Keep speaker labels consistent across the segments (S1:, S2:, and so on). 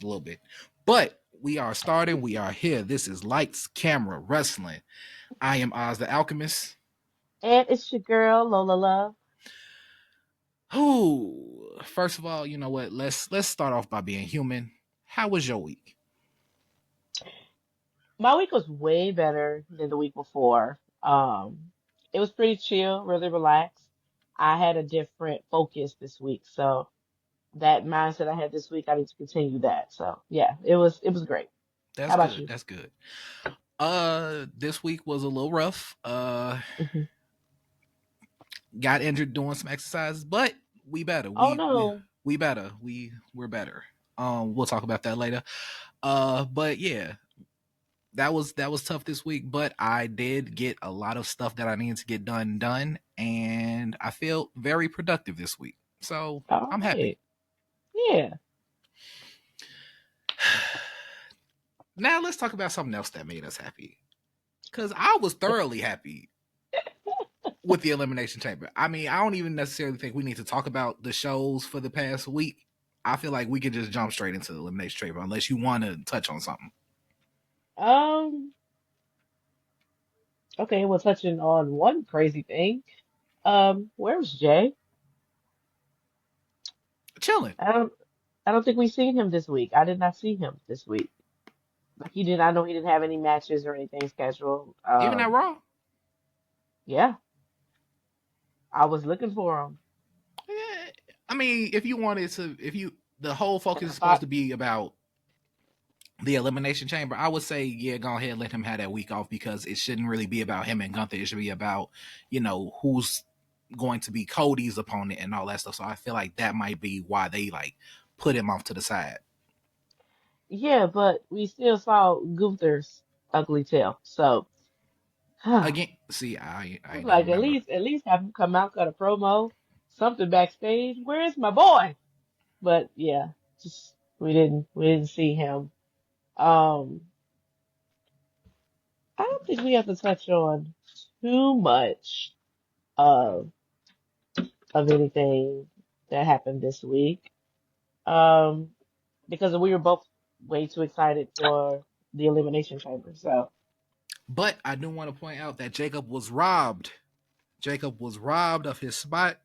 S1: a little bit. But we are starting. We are here. This is Lights, Camera, Wrestling. I am Oz the Alchemist.
S2: And it's your girl, Lola Love.
S1: Who? First of all, you know what? Let's start off by being human. How was your week?
S2: My week was way better than the week before. It was pretty chill, really relaxed. I had a different focus this week, so that mindset I had this week, I need to continue that. So yeah, it was great.
S1: That's
S2: How about
S1: good.
S2: you?
S1: That's good. This week was a little rough.
S2: Hmm.
S1: Got injured doing some exercises, but we better.
S2: Oh
S1: We
S2: no.
S1: we better. We're better. We'll talk about that later. But yeah, that was tough this week, but I did get a lot of stuff that I needed to get done, and I feel very productive this week. So
S2: All
S1: I'm happy.
S2: right. Yeah.
S1: Now let's talk about something else that made us happy. Cause I was thoroughly happy with the Elimination Chamber. I mean, I don't even necessarily think we need to talk about the shows for the past week. I feel like we could just jump straight into the Elimination Chamber unless you want to touch on something.
S2: Um. Okay. Well, touching on one crazy thing. Where's Jay?
S1: Chilling.
S2: I don't. I don't think we've seen him this week. I did not see him this week. Like he did. I know he didn't have any matches or anything scheduled.
S1: Even that Raw.
S2: Yeah, I was looking for him,
S1: Eh, I mean, if you wanted to, if you the whole
S2: and
S1: focus
S2: I
S1: is supposed
S2: thought,
S1: to be about the Elimination Chamber, I would say, yeah, go ahead and let him have that week off because it shouldn't really be about him and Gunther. It should be about, who's going to be Cody's opponent and all that stuff. So I feel like that might be why they like put him off to the side.
S2: yeah, but we still saw Gunther's ugly tail. So, I'm
S1: Again, see, I didn't even
S2: like, at
S1: remember.
S2: least, at least have him come out, cut a promo, something backstage. Where's my boy? But yeah, just we didn't see him. Um, I don't think we have to touch on too much of of anything that happened this week. Um, because we were both way too excited for the Elimination Chamber. So
S1: But I do want to point out that Jacob was robbed. Jacob was robbed of his spot,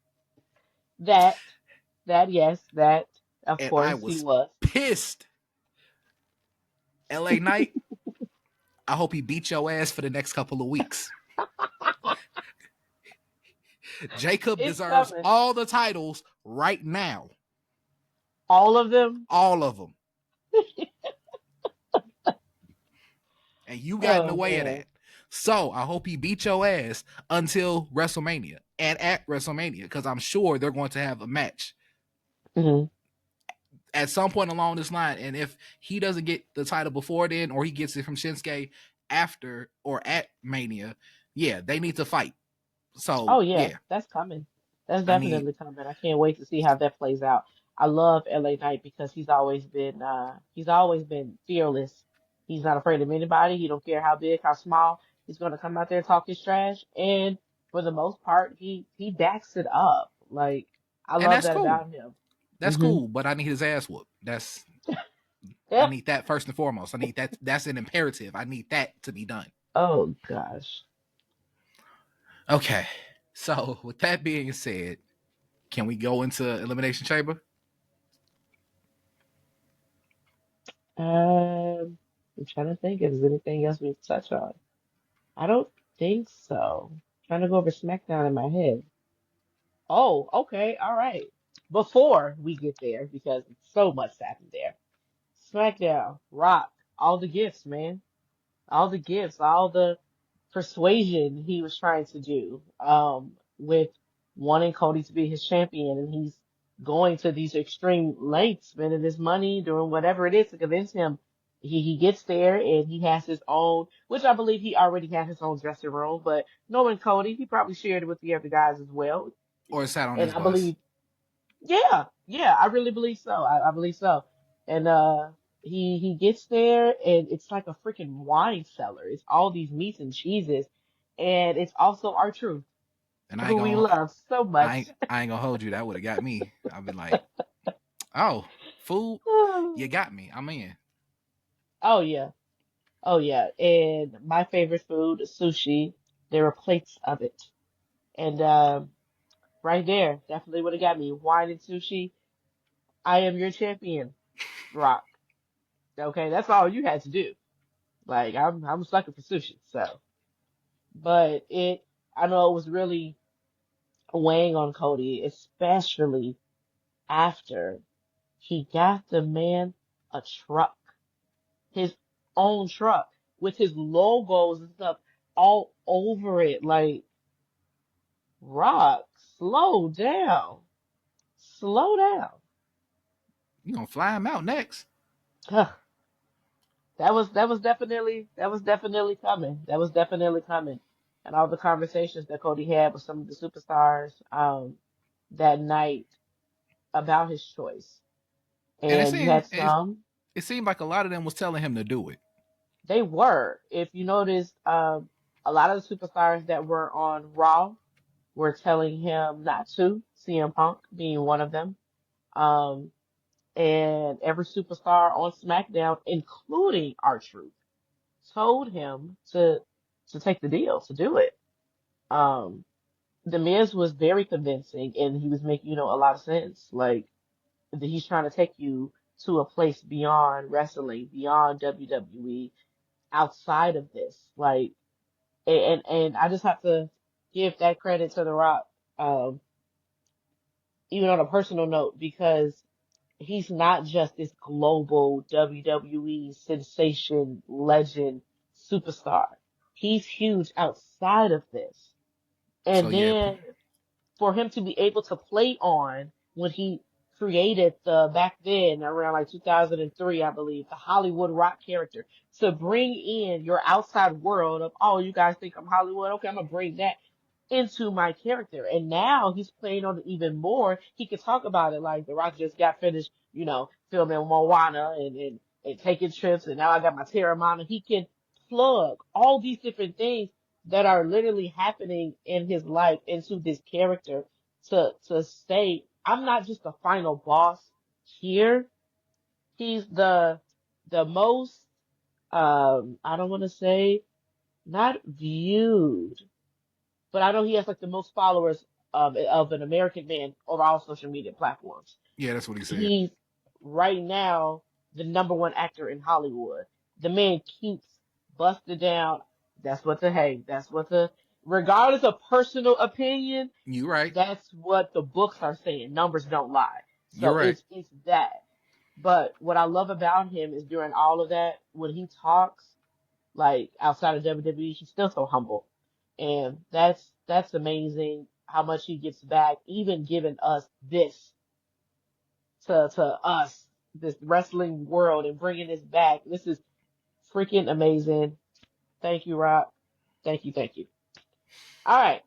S2: that, yes, that, of
S1: and I
S2: course, he
S1: was
S2: was.
S1: pissed. LA Knight, I hope he beat your ass for the next couple of weeks. Jacob
S2: It's
S1: deserves
S2: coming.
S1: all the titles right now.
S2: All of them.
S1: All of them. And you got in the
S2: Oh
S1: way of
S2: man.
S1: that. So I hope he beat your ass until WrestleMania and at WrestleMania because I'm sure they're going to have a match
S2: Hmm.
S1: at some point along this line. And if he doesn't get the title before then or he gets it from Shinsuke after or at Mania, yeah, they need to fight. So
S2: Oh yeah,
S1: yeah,
S2: that's coming. That's
S1: I need
S2: definitely coming. I can't wait to see how that plays out. I love LA Knight because he's always been fearless. He's not afraid of anybody. He don't care how big, how small. He's gonna come out there and talk his trash. And for the most part, he backs it up. Like I
S1: and
S2: love
S1: that's
S2: that
S1: cool.
S2: about him.
S1: That's
S2: Hmm.
S1: cool, but I need his ass whooped. I
S2: Yep.
S1: need that first and foremost. I need that. That's an imperative. I need that to be done.
S2: Oh gosh.
S1: Okay. So with that being said, can we go into Elimination Chamber?
S2: I'm trying to think if there's anything else we need to touch on. I don't think so. Trying to go over SmackDown in my head. Oh, okay, all right. Before we get there, because so much happened there. SmackDown, Rock, all the gifts, man. All the gifts, all the persuasion he was trying to do, with wanting Cody to be his champion, and he's going to these extreme lengths, spending his money, doing whatever it is to convince him. He gets there and he has his own, which I believe he already had his own dressing room, but knowing Cody, he probably shared it with the other guys as well.
S1: Or sat on
S2: And
S1: his
S2: I
S1: bus?
S2: believe, yeah, yeah, I really believe so. I believe so. And he gets there and it's like a freaking wine cellar. It's all these meats and cheeses, and it's also our truth,
S1: And
S2: who we love so much.
S1: I ain't gonna hold you. That would have got me. I've been like, oh, Food, you got me. I'm in.
S2: Oh yeah. Oh yeah. And my favorite food is sushi. There were plates of it. And right there, definitely would have got me. Wine and sushi. I am your champion, Rock. Okay, that's all you had to do. Like I'm a sucker for sushi, so but I know it was really weighing on Cody, especially after he got the man a truck, his own truck with his logos and stuff all over it. Like, Rock, slow down. Slow down.
S1: You gonna fly him out next?
S2: That was definitely coming. That was definitely coming. And all the conversations that Cody had with some of the superstars that night about his choice.
S1: And
S2: And you had some,
S1: it seemed like a lot of them was telling him to do it.
S2: they were. If you noticed, a lot of the superstars that were on Raw were telling him not to, CM Punk being one of them. Um, and every superstar on SmackDown, including R-Truth, told him to take the deal, to do it. Um, the Miz was very convincing, and he was making, a lot of sense. Like he's trying to take you to a place beyond wrestling, beyond WWE, outside of this. Like, and I just have to give that credit to The Rock, um, even on a personal note, because he's not just this global WWE sensation, legend, superstar. He's huge outside of this.
S1: So
S2: And
S1: yeah,
S2: then for him to be able to play on when he created the back then around like 2003, I believe, the Hollywood Rock character to bring in your outside world of, oh, you guys think I'm Hollywood? Okay, I'm gonna bring that into my character. And now he's playing on it even more. He could talk about it like The Rock just got finished, filming Moana and taking trips, and now I got my Terramana. He can plug all these different things that are literally happening in his life into this character to say, I'm not just the final boss here. He's the most I don't want to say not viewed, but I know he has like the most followers of an American man on all social media platforms.
S1: yeah, that's what he said.
S2: He's right now the number one actor in Hollywood. The man keeps busted down. That's what the, regardless of personal opinion,
S1: You right.
S2: that's what the books are saying. Numbers don't lie.
S1: You're
S2: So
S1: right.
S2: it's that. But what I love about him is during all of that, when he talks, like outside of WWE, he's still so humble. And that's amazing how much he gives back, even giving us this to us, this wrestling world, and bringing this back. This is freaking amazing. Thank you, Rock. Thank you, thank you. All right,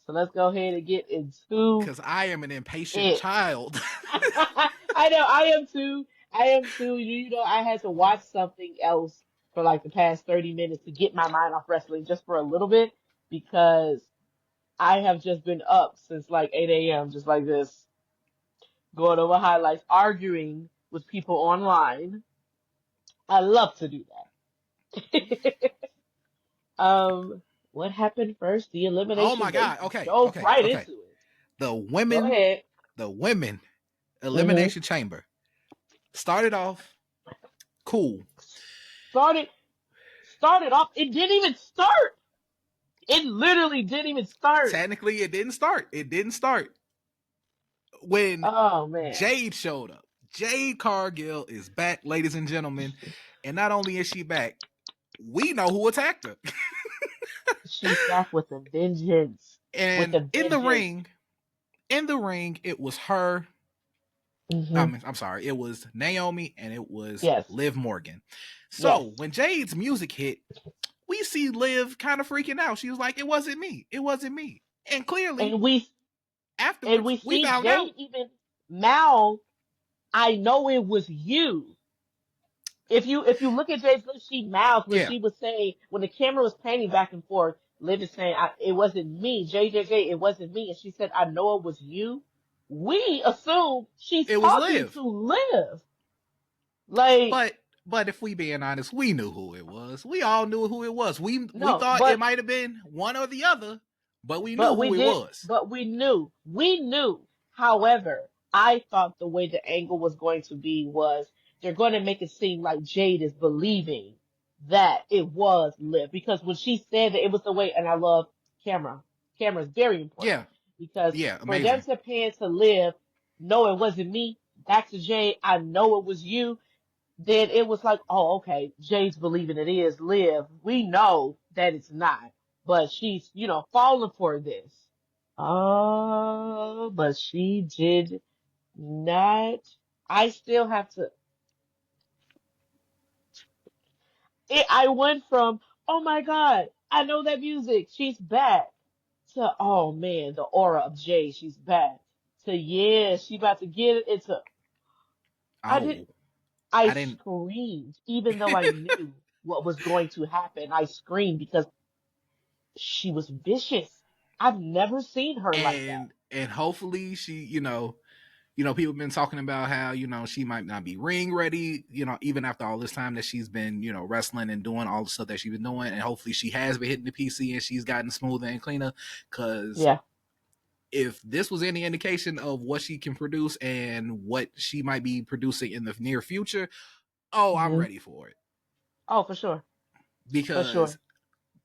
S2: so let's go ahead and get into
S1: Because I am an impatient
S2: it.
S1: child.
S2: I know, I am too. I am too. I had to watch something else for like the past 30 minutes to get my mind off wrestling just for a little bit because I have just been up since like 8 a.m. just like this, going over highlights, arguing with people online. I love to do that. What happened first? The
S1: Oh
S2: elimination,
S1: my god.
S2: baby.
S1: Okay.
S2: Dove
S1: Okay.
S2: right
S1: Okay.
S2: into it.
S1: The
S2: Go
S1: women,
S2: ahead.
S1: the women
S2: hmm
S1: elimination chamber started off cool.
S2: Started started off. It didn't even start. It literally didn't even start.
S1: Technically, it didn't start. It didn't start when
S2: Oh man.
S1: Jade showed up. Jade Cargill is back, ladies and gentlemen. And not only is she back, we know who attacked her.
S2: She's back with a vengeance. With
S1: And
S2: a vengeance.
S1: in the ring, it was her.
S2: hmm
S1: I'm sorry, it was Naomi and it was
S2: Yes.
S1: Liv Morgan.
S2: Yes.
S1: So when Jade's music hit, we see Liv kind of freaking out. She was like, "It wasn't me. It wasn't me." And clearly,
S2: And we and
S1: afterwards,
S2: we
S1: we
S2: see
S1: found out.
S2: Jade even mouth, I know it was you. If you look at Jade's lips, she mouthed when
S1: Yeah,
S2: she was saying, when the camera was panning back and forth, Liv is saying, it wasn't me, JJJ, it wasn't me. And she said, I know it was you. We assume she's
S1: it was
S2: talking
S1: Liv.
S2: to Liv. Like,
S1: But if we being honest, we knew who it was. We all knew who it was. We
S2: no,
S1: thought it might have been one or the other, but we knew
S2: but
S1: who it was.
S2: we knew. However, I thought the way the angle was going to be was they're going to make it seem like Jade is believing that it was Liv because when she said that it was the way, and I love camera. Camera is very important
S1: Yeah,
S2: because
S1: yeah,
S2: for them
S1: amazing.
S2: to pan to Liv, no, it wasn't me. Back to Jade, I know it was you. Then it was like, oh, okay, Jade's believing it is Liv. We know that it's not, but she's, falling for this. Oh, but she did not. I still have to. I went from, oh my God, I know that music, she's back, to, oh man, the aura of Jade, she's back, to, yeah, she about to get it into, I did,
S1: Oh,
S2: I
S1: I didn't.
S2: screamed, even though I knew what was going to happen. I screamed because she was vicious. I've never seen her like that.
S1: And hopefully she, people have been talking about how she might not be ring ready, even after all this time that she's been wrestling and doing all the stuff that she's been doing, and hopefully she has been hitting the PC and she's gotten smoother and cleaner. Because
S2: Yeah.
S1: if this was any indication of what she can produce and what she might be producing in the near future, oh, I'm
S2: Hmm.
S1: ready for it.
S2: Oh, for sure. For
S1: Because
S2: sure.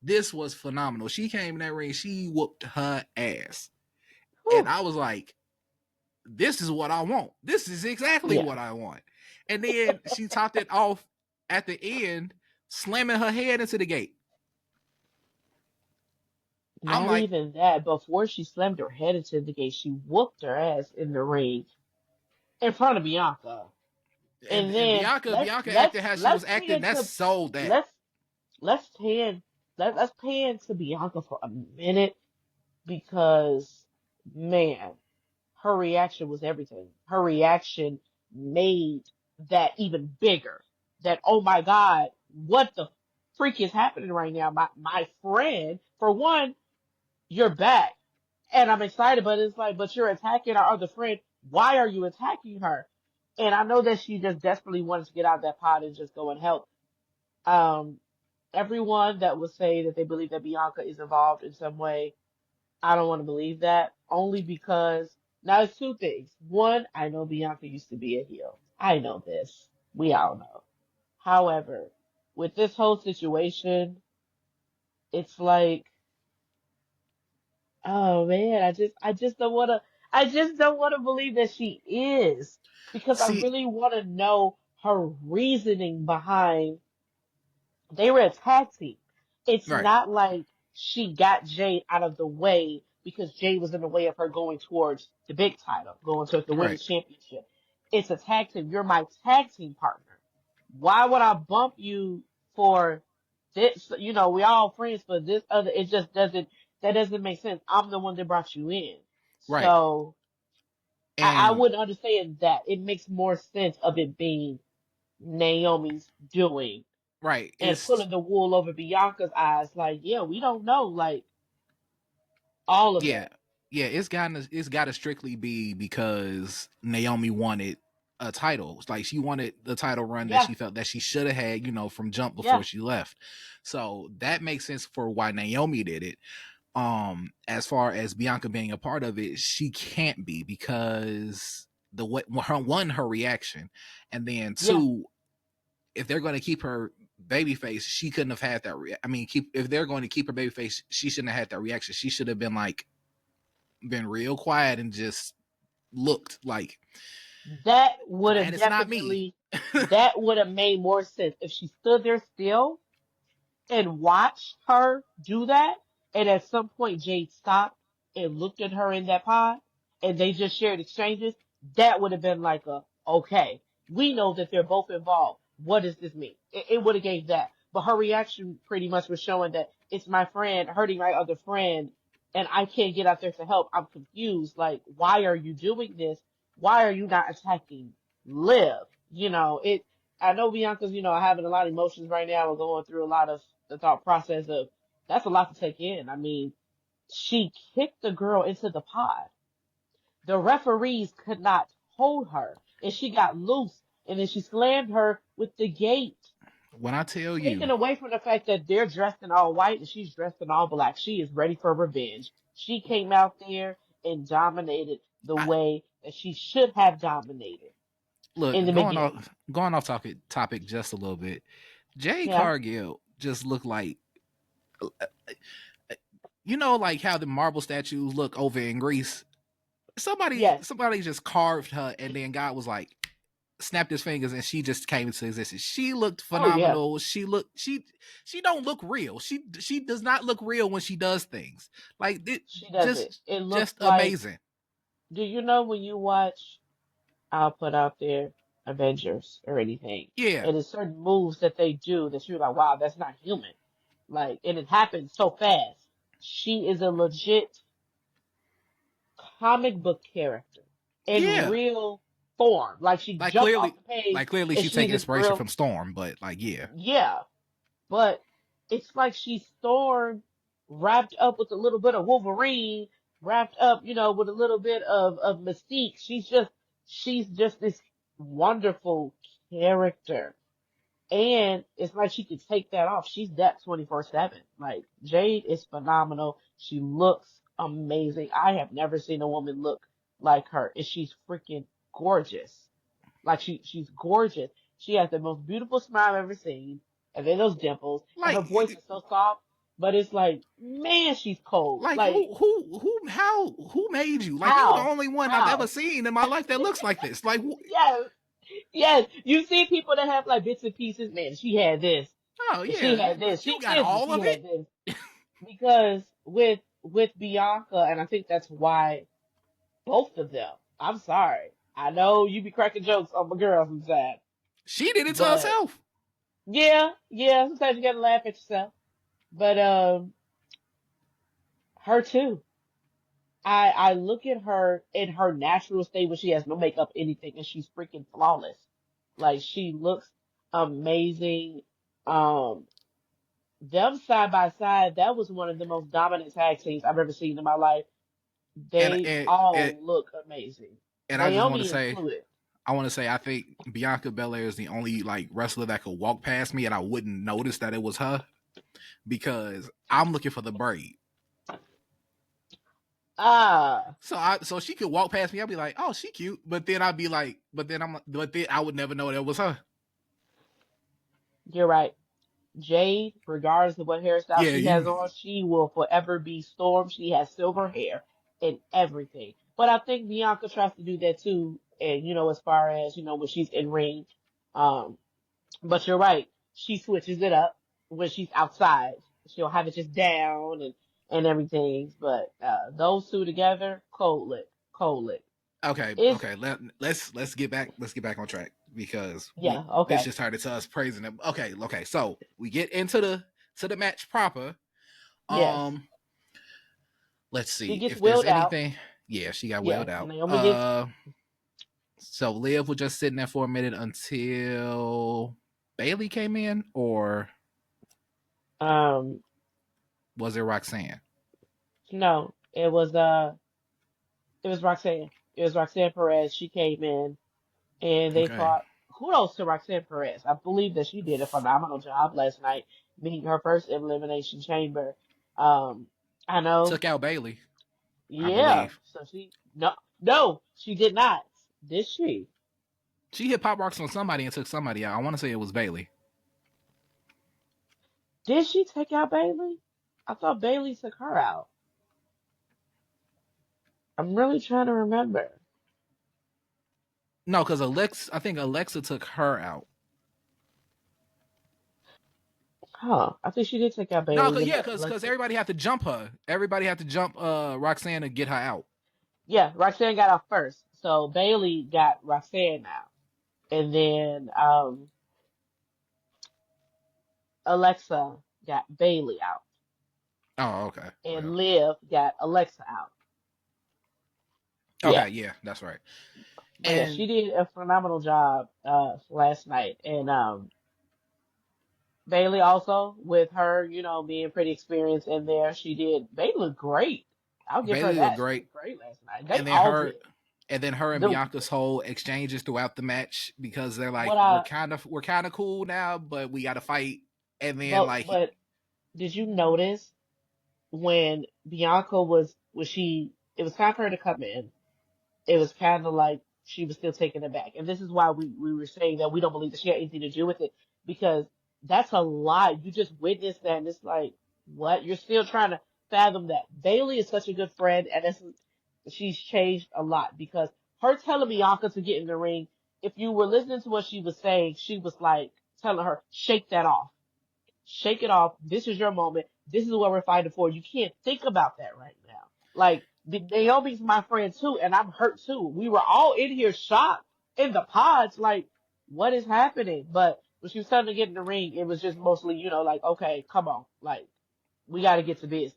S1: this was phenomenal. She came in that ring, she whooped her ass, and
S2: Whew.
S1: I was like, this is what I want. This is exactly
S2: Yeah.
S1: what I want. And then she topped it off at the end, slamming her head into the gate. I'm
S2: Not
S1: like,
S2: even that. Before she slammed her head into the gate, she whooped her ass in the ring in front of Bianca.
S1: and
S2: And then
S1: Bianca acted how she was
S2: let's
S1: acting.
S2: pan
S1: That's
S2: to
S1: sold that.
S2: let's let's pan let's pan to Bianca for a minute because man, her reaction was everything. Her reaction made that even bigger. That, oh my God, what the freak is happening right now? My friend, for one, you're back. And I'm excited, but it's like, but you're attacking our other friend. Why are you attacking her? And I know that she just desperately wanted to get out of that pod and just go and help. Um, Everyone that would say that they believe that Bianca is involved in some way, I don't want to believe that. Only because now it's two things. One, I know Bianca used to be a heel. I know this. We all know. However, with this whole situation, it's like, oh man, I just don't want to believe that she is because I
S1: See,
S2: really want to know her reasoning behind they were a tag team. It's
S1: right,
S2: not like she got Jade out of the way because Jade was in the way of her going towards the big title, going towards the
S1: right,
S2: women's championship. It's a tag team. You're my tag team partner. Why would I bump you for this? We all friends, but this other, it just doesn't, that doesn't make sense. I'm the one that brought you in.
S1: right,
S2: So I
S1: and
S2: wouldn't understand that. It makes more sense of it being Naomi's doing
S1: right.
S2: and
S1: It's
S2: pulling the wool over Bianca's eyes. Like, yeah, we don't know, like all of
S1: yeah,
S2: that.
S1: yeah. It's got to strictly be because Naomi wanted a title. It's like she wanted the title run that
S2: Yeah,
S1: she felt that she should have had, from jump before
S2: yeah,
S1: she left. So that makes sense for why Naomi did it. As far as Bianca being a part of it, she can't be because the what her reaction, and then
S2: yeah.
S1: two, if they're going to keep her babyface, she couldn't have had that. I mean, keep if they're going to keep her babyface, she shouldn't have had that reaction. She should have been like been real quiet and just looked like,
S2: That would have
S1: glad it's not me.
S2: that would have made more sense if she stood there still and watched her do that, and at some point Jade stopped and looked at her in that pod, and they just shared exchanges, that would have been like a, okay, we know that they're both involved. What does this mean? It would have gave that. But her reaction pretty much was showing that it's my friend hurting my other friend, and I can't get out there to help. I'm confused. Like, why are you doing this? Why are you not attacking Liv? I know Bianca's, having a lot of emotions right now. We're going through a lot of the thought process of that's a lot to take in. I mean, she kicked the girl into the pod. The referees could not hold her, and she got loose and then she slammed her with the gate.
S1: When I tell
S2: Taken
S1: you,
S2: away from the fact that they're dressed in all white and she's dressed in all black. She is ready for revenge. She came out there and dominated the
S1: I
S2: way that she should have dominated
S1: look
S2: in the beginning.
S1: going off topic just a little bit. Jay
S2: Yeah.
S1: Cargill just looked like you know, like how the marble statues look over in Greece.
S2: Yes.
S1: Somebody just carved her, and then God was like, snapped his fingers, and she just came into existence. She looked
S2: Oh yeah.
S1: phenomenal. She don't look real. She does not look real when she does things. Like it,
S2: She does it.
S1: just
S2: It looks
S1: just
S2: like,
S1: amazing.
S2: do you know when you watch, I'll put out there, Avengers or anything,
S1: Yeah,
S2: and there's certain moves that they do that you're like, wow, that's not human. Like, and it happens so fast. She is a legit comic book character in
S1: yeah.
S2: real form. Like she jumped off the page
S1: Like clearly
S2: and
S1: she take
S2: she's in
S1: inspiration
S2: real,
S1: from Storm, but like yeah,
S2: yeah. But it's like she's Storm wrapped up with a little bit of Wolverine, wrapped up, with a little bit of Mystique. She's just this wonderful character. And it's like she could take that off. She's that 24/7. Like Jade is phenomenal. She looks amazing. I have never seen a woman look like her. And she's freaking gorgeous. Like she's gorgeous. She has the most beautiful smile I've ever seen. And then those dimples. And her voice
S1: like
S2: is so soft. But it's like, man, she's cold.
S1: like
S2: Like,
S1: who made you? Like you the
S2: how?
S1: only one I've ever
S2: How?
S1: seen in my life that looks like this. Like
S2: Yes. Yes. You see people that have like bits and pieces. Man, she had this.
S1: oh
S2: And she
S1: yeah,
S2: had this.
S1: you
S2: She
S1: got
S2: this, but
S1: all
S2: she
S1: of it.
S2: had this. Because with Bianca, and I think that's why both of them. I'm sorry. I know you be cracking jokes on my girls inside,
S1: She did it to
S2: but
S1: herself.
S2: yeah, yeah. Sometimes you gotta laugh at yourself. But her too. I look at her in her natural state when she has no makeup, anything, and she's freaking flawless. Like she looks amazing. Um, them side by side, that was one of the most dominant tag teams I've ever seen in my life.
S1: And
S2: They
S1: and and,
S2: all look amazing.
S1: and I just want to
S2: Naomi
S1: say,
S2: included.
S1: I think Bianca Belair is the only like wrestler that could walk past me and I wouldn't notice that it was her because I'm looking for the braid.
S2: Ah,
S1: So she could walk past me. I'd be like, oh, she cute. But then I'd be like, but then I would never know that was her.
S2: you're right. Jade, regardless of what hairstyle
S1: Yeah,
S2: she
S1: you
S2: has on, she will forever be Storm. She has silver hair and everything. But I think Bianca tries to do that too. And, as far as, when she's in ring. Um, but you're right. She switches it up when she's outside. She'll have it just down and everything. But, those two together, cold lick, cold lick. It's,
S1: okay. Let's get back on track because we
S2: yeah,
S1: this
S2: okay.
S1: just started to us praising them. Okay. So we get into the match proper.
S2: Yes.
S1: Um, let's
S2: She
S1: see
S2: gets
S1: if there's
S2: wheeled out.
S1: anything. Yeah, she got
S2: Yeah.
S1: wheeled out.
S2: Naomi gets,
S1: So Liv was just sitting there for a minute until Bailey came in, or
S2: um,
S1: was it Roxanne?
S2: no, it was Roxanne. It was Roxanne Perez. She came in and they
S1: Okay.
S2: fought. Kudos to Roxanne Perez. I believe that she did a phenomenal job last night, being her first Elimination Chamber. Um, I know,
S1: Took out Bailey, I
S2: yeah.
S1: believe.
S2: So no, she did not. Did she?
S1: She hit pop rocks on somebody and took somebody out. I want to say it was Bailey.
S2: Did she take out Bailey? I thought Bailey took her out. I'm really trying to remember.
S1: No, because I think Alexa took her out.
S2: Huh? I think she did take out
S1: No,
S2: Bailey.
S1: cause
S2: Then
S1: yeah, cause
S2: Alexa.
S1: everybody had to jump her. Everybody had to jump Roxanne to get her out.
S2: Yeah, Roxanne got off first. So Bailey got Roxanne out. And then Alexa got Bailey out.
S1: Oh, okay.
S2: And
S1: Well,
S2: Liv got Alexa out. Yeah.
S1: okay, yeah, that's right.
S2: But yeah,
S1: And
S2: she did a phenomenal job last night. And Bailey also, with her, being pretty experienced in there, Bailey looked great. I'll give her
S1: Bailey looked
S2: that. She
S1: great.
S2: looked great last night. They
S1: And then
S2: all did.
S1: And then her and
S2: The
S1: Bianca's whole exchanges throughout the match because they're like,
S2: what
S1: we're kind of cool now, but we got to fight. And then
S2: but
S1: like
S2: but did you notice when Bianca was she? It was time for her to come in. It was kind of like she was still taken aback. And this is why we were saying that we don't believe that she had anything to do with it, because that's a lot. You just witnessed that, and it's like, what? You're still trying to fathom that. Bailey is such a good friend, and she's changed a lot because her telling Bianca to get in the ring, if you were listening to what she was saying, she was like telling her, shake that off. Shake it off. This is your moment. This is what we're fighting for. You can't think about that right now. Like, Naomi's my friend too, and I'm hurt too. We were all in here shocked in the pods, like, what is happening? But when she was starting to get in the ring, it was just mostly, like, okay, come on. Like, we got to get to business.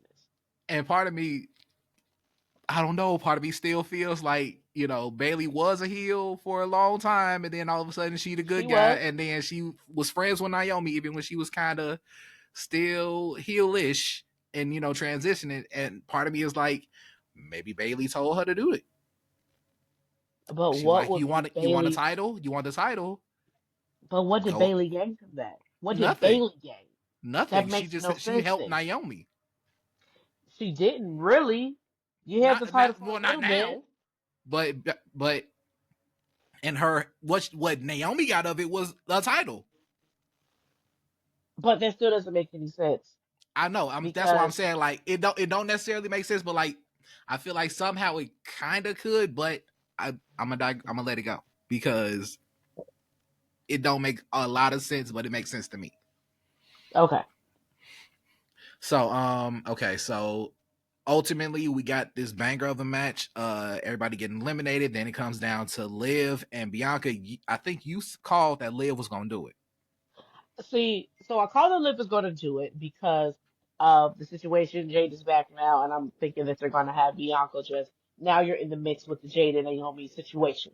S1: and part of me, I don't know, part of me still feels like, Bailey was a heel for a long time, and then all of a sudden she the
S2: She
S1: good guy,
S2: was,
S1: and then she was friends with Naomi even when she was kind of still heelish and transitioning. And part of me is like, maybe Bailey told her to do it.
S2: but
S1: She
S2: what
S1: like,
S2: would be
S1: you want a
S2: Bailey's,
S1: title? You want the title?
S2: but what did
S1: Go
S2: Bailey gain from that? What did
S1: nothing,
S2: Bailey gain? That
S1: nothing.
S2: makes no
S1: She
S2: sense
S1: helped
S2: then.
S1: Naomi.
S2: She didn't really. You had the title
S1: Not
S2: for a
S1: well, not
S2: little bit.
S1: now, but and her what Naomi got of it was the title.
S2: But that still doesn't make any sense
S1: I know. That's why I'm
S2: because
S1: saying like it don't necessarily make sense, but like I feel like somehow it kind of could, but I'm gonna let it go because it don't make a lot of sense, but it makes sense to me.
S2: okay.
S1: So okay, so ultimately we got this banger of a match. Everybody getting eliminated. Then it comes down to Liv and Bianca. I think you called that Liv was gonna do it.
S2: See, so I call the Liv is going to do it because of the situation. Jade is back now, and I'm thinking that they're going to have Bianca just now. You're in the mix with the Jade and Naomi situation.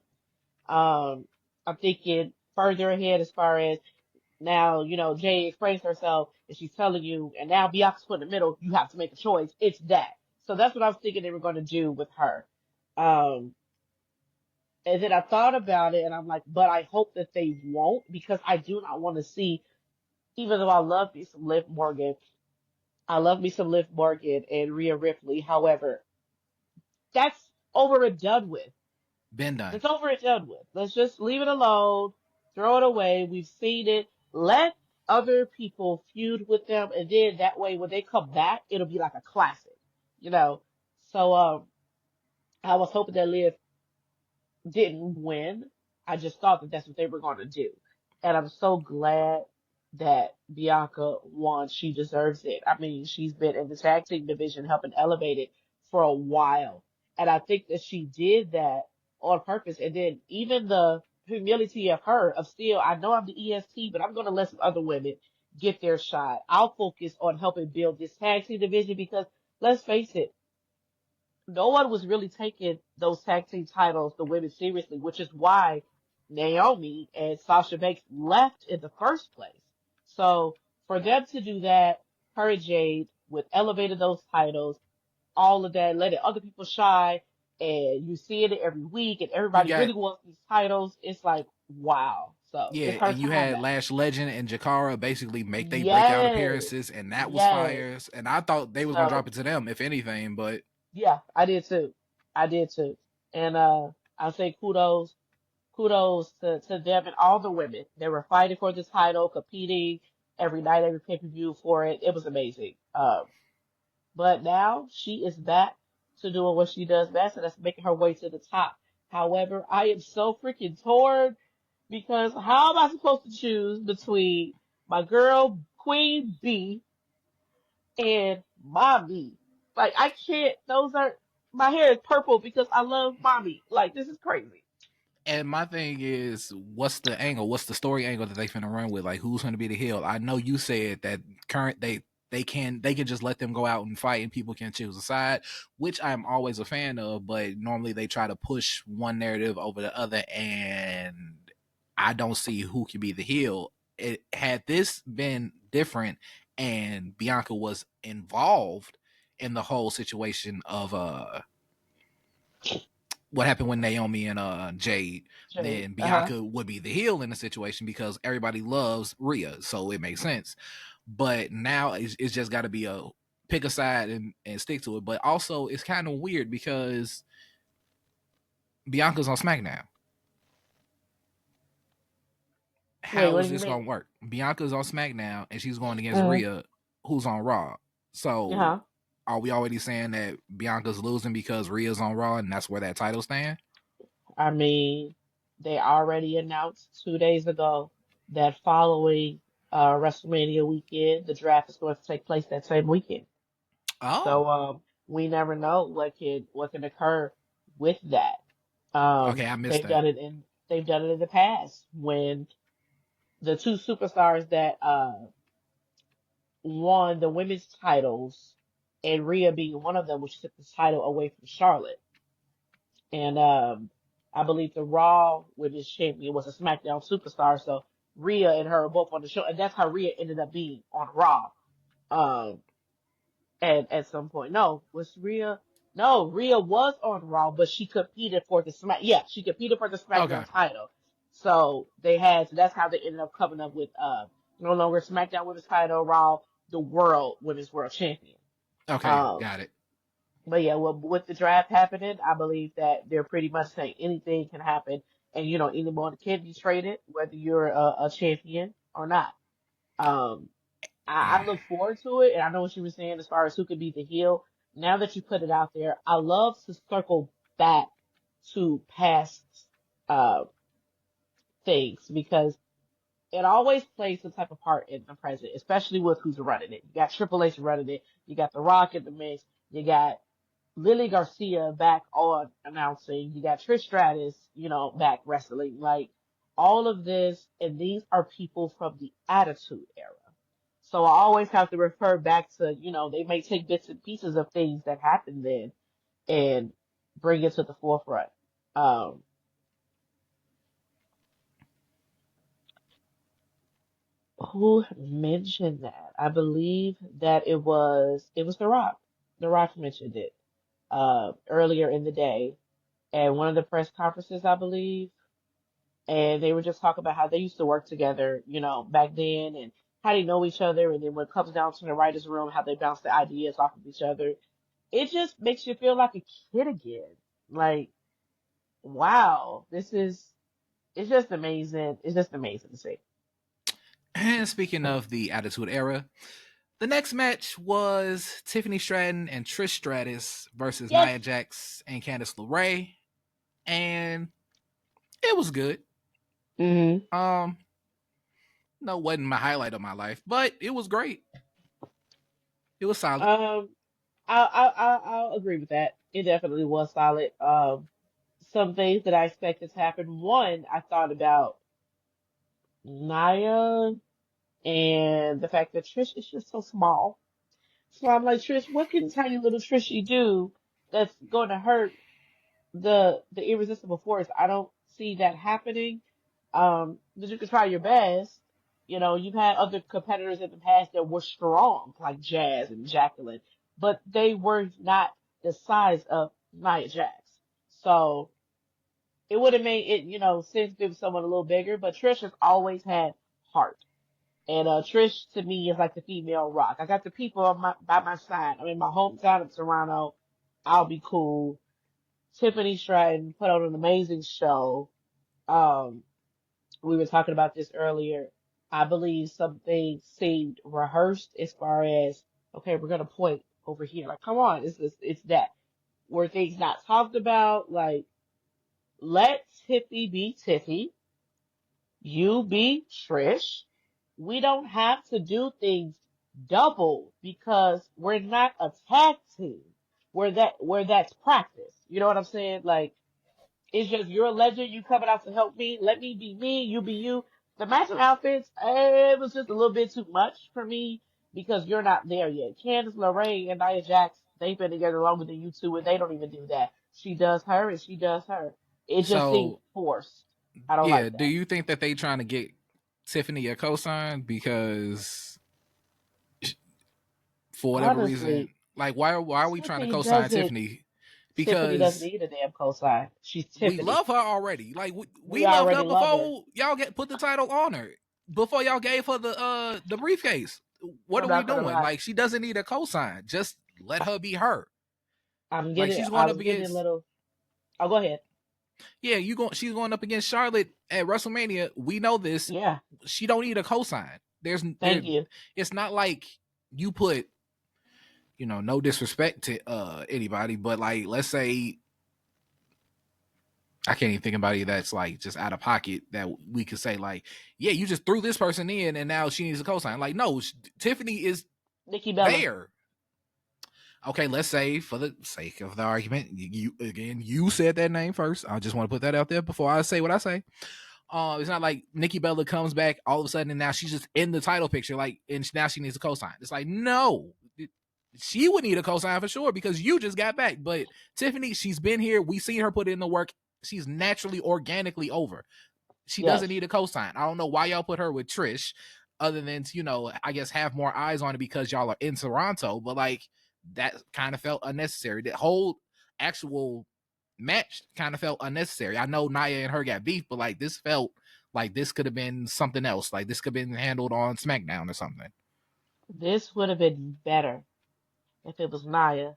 S2: Um, I'm thinking further ahead as far as now. Jade explains herself and she's telling you, and now Bianca's put in the middle. You have to make a choice. It's that. So that's what I was thinking they were going to do with her. Um, And then I thought about it and I'm like, but I hope that they won't because I do not want to see, even though I love me some Liv Morgan, I love me some Liv Morgan and Rhea Ripley. However, that's over and done with.
S1: Been done.
S2: That's over and done with. Let's just leave it alone, throw it away. We've seen it. Let other people feud with them, and then that way when they come back, it'll be like a classic, you know. So I was hoping that Liv didn't win. I just thought that that's what they were going to do. And I'm so glad that Bianca won. She deserves it. I mean, she's been in the tag team division helping elevate it for a while. And I think that she did that on purpose. And then even the humility of her, of still, I know I'm the EST, but I'm going to let some other women get their shot. I'll focus on helping build this tag team division because let's face it, no one was really taking those tag team titles, the women, seriously, which is why Naomi and Sasha Banks left in the first place. So for them to do that, her and Jade, with elevating those titles, all of that, letting other people shine, and you see it every week, and
S1: You
S2: everybody
S1: got
S2: really wants these titles, it's like, wow. So
S1: Yeah,
S2: it's her
S1: and you
S2: time
S1: had
S2: now.
S1: Lash Legend and Jakara basically make they breakout
S2: Yes,
S1: appearances, and that was
S2: yes.
S1: fires. And I thought they was gonna drop
S2: So
S1: it to them, if anything. But
S2: yeah, I did too. I did too. And I say kudos to them and all the women. They were fighting for the title, competing every night, every pay-per-view for it. It was amazing. But now she is back to doing what she does best, and that's making her way to the top. However, I am so freaking torn because how am I supposed to choose between my girl Queen B and Mommy? Like I can't. Those are my hair is purple because I love Mommy. Like this is crazy.
S1: and my thing is, what's the angle? What's the story angle that they finna run with? Like, who's gonna be the heel? I know you said that current they can just let them go out and fight, and people can choose a side, which I'm always a fan of. But normally they try to push one narrative over the other, and I don't see who can be the heel. It had this been different, and Bianca was involved in the whole situation of what happened when Naomi and Jade,
S2: Jade.
S1: then
S2: Uh-huh.
S1: Bianca would be the heel in the situation because everybody loves Rhea, so it makes sense. But now it's just got to be a pick a side and stick to it. But also, it's kind of weird because Bianca's on SmackDown.
S2: Wait,
S1: How
S2: what
S1: is
S2: do you
S1: this
S2: mean?
S1: going to work? Bianca's on SmackDown and she's going against
S2: Mm.
S1: Rhea, who's on Raw. So
S2: Uh-huh.
S1: are we already saying that Bianca's losing because Rhea's on Raw and that's where that title stand?
S2: I mean, they already announced 2 days ago that following WrestleMania weekend, the draft is going to take place that same weekend.
S1: Oh,
S2: So we never know what can occur with that.
S1: okay, I missed
S2: They've
S1: that.
S2: done it in the past when the two superstars that won the women's titles, and Rhea being one of them, which took the title away from Charlotte. And I believe the Raw Women's Champion was a SmackDown superstar, so Rhea and her were both on the show, and that's how Rhea ended up being on Raw. Um, and at some point, no, was Rhea? No, Rhea was on Raw, but she competed for the Yeah, she competed for the
S1: Okay,
S2: SmackDown title. So they had, so that's how they ended up coming up with no longer SmackDown Women's title, Raw, the World Women's World Champion.
S1: okay,
S2: Um,
S1: got it.
S2: but yeah, well, with the draft happening, I believe that they're pretty much saying anything can happen, and anyone can be traded, whether you're a champion or not. Um, I look forward to it, and I know what you were saying as far as who could be the heel. Now that you put it out there, I love to circle back to past uh things because it always plays some type of part in the present, especially with who's running it. You got Triple H running it, you got The Rock in the mix, you got Lily Garcia back on announcing. You got Trish Stratus, back wrestling. Like all of this, and these are people from the Attitude Era. So I always have to refer back to, they may take bits and pieces of things that happened then and bring it to the forefront. Um, who mentioned that? I believe that it was The Rock. The Rock mentioned it earlier in the day at one of the press conferences, I believe. And they were just talking about how they used to work together, back then, and how they know each other. And then when it comes down to the writers' room, how they bounce the ideas off of each other. It just makes you feel like a kid again. Like, wow, it's just amazing. It's just amazing to see.
S1: And speaking of the Attitude Era, the next match was Tiffany Stratton and Trish Stratus versus
S2: Yes.
S1: Nia Jax and Candice LeRae, and it was good.
S2: Hmm.
S1: Um, no, wasn't my highlight of my life, but it was great. It was solid.
S2: Um, I'll agree with that. It definitely was solid. Some things that I expected to happen. One, I thought about Nia and the fact that Trish is just so small. So I'm like, Trish, what can tiny little Trishy do that's going to hurt the irresistible force? I don't see that happening. But you can try your best. You've had other competitors in the past that were strong, like Jazz and Jacqueline, but they were not the size of Nia Jax. So it would have made it, sense if it was someone a little bigger. But Trish has always had heart. And Trish to me is like the female rock. I got the people by my side. I'm in my hometown of Toronto. I'll be cool. Tiffany Stratton put on an amazing show. Um, we were talking about this earlier. I believe some things seemed rehearsed as far as, okay, we're gonna point over here. Like, come on, it's that. Were things not talked about? Like, let Tiffy be Tiffy. You be Trish. We don't have to do things double because we're not a tag team. Where that's practice. You know what I'm saying? Like it's just you're a legend. You coming out to help me. Let me be me. You be you. The matching outfits, it was just a little bit too much for me because you're not there yet. Candice LeRae and Nia Jax, they've been together longer than you two, and they don't even do that. She does her, and she does her. It just seems
S1: So,
S2: forced. I don't
S1: yeah,
S2: like
S1: do
S2: that.
S1: you think that they trying to get Tiffany a cosign because for whatever reason,
S2: Honestly,
S1: like why are we trying to
S2: Tiffy
S1: cosign
S2: doesn't.
S1: Tiffany?
S2: Tiffany doesn't
S1: because
S2: need a damn cosign. She's
S1: we
S2: Tiffany.
S1: love her already. Like
S2: We
S1: we loved her
S2: already love her.
S1: before y'all get put the title on her. Before y'all gave her the briefcase. What
S2: I'm
S1: are we
S2: not gonna
S1: doing?
S2: lie.
S1: Like she doesn't need a cosign. Just let her be her. Like she's
S2: I
S1: going up
S2: was getting a
S1: against
S2: little. Oh, go ahead.
S1: yeah, she's going up against Charlotte at WrestleMania. We know this.
S2: Yeah.
S1: She don't need a cosign. There
S2: Thank you.
S1: it's not like you put, no disrespect to anybody, but like let's say I can't even think about it that's like just out of pocket that we could say like, yeah, you just threw this person in and now she needs a cosign. Like, no, Tiffany is
S2: Nikki Bella.
S1: there. Okay, let's say for the sake of the argument, you said that name first. I just want to put that out there before I say what I say. It's not like Nikki Bella comes back all of a sudden and now she's just in the title picture, like, and now she needs a cosign. It's like, no, she would need a cosign for sure because you just got back. But Tiffany, she's been here. We seen her put in the work. She's naturally, organically over. She doesn't
S2: Yes.
S1: need a cosign. I don't know why y'all put her with Trish, other than to, I guess have more eyes on it because y'all are in Toronto. But like that kind of felt unnecessary. That whole actual match kind of felt unnecessary. I know Nia and her got beef, but like this felt like this could have been something else. Like this could have been handled on SmackDown or something.
S2: This would have been better if it was Nia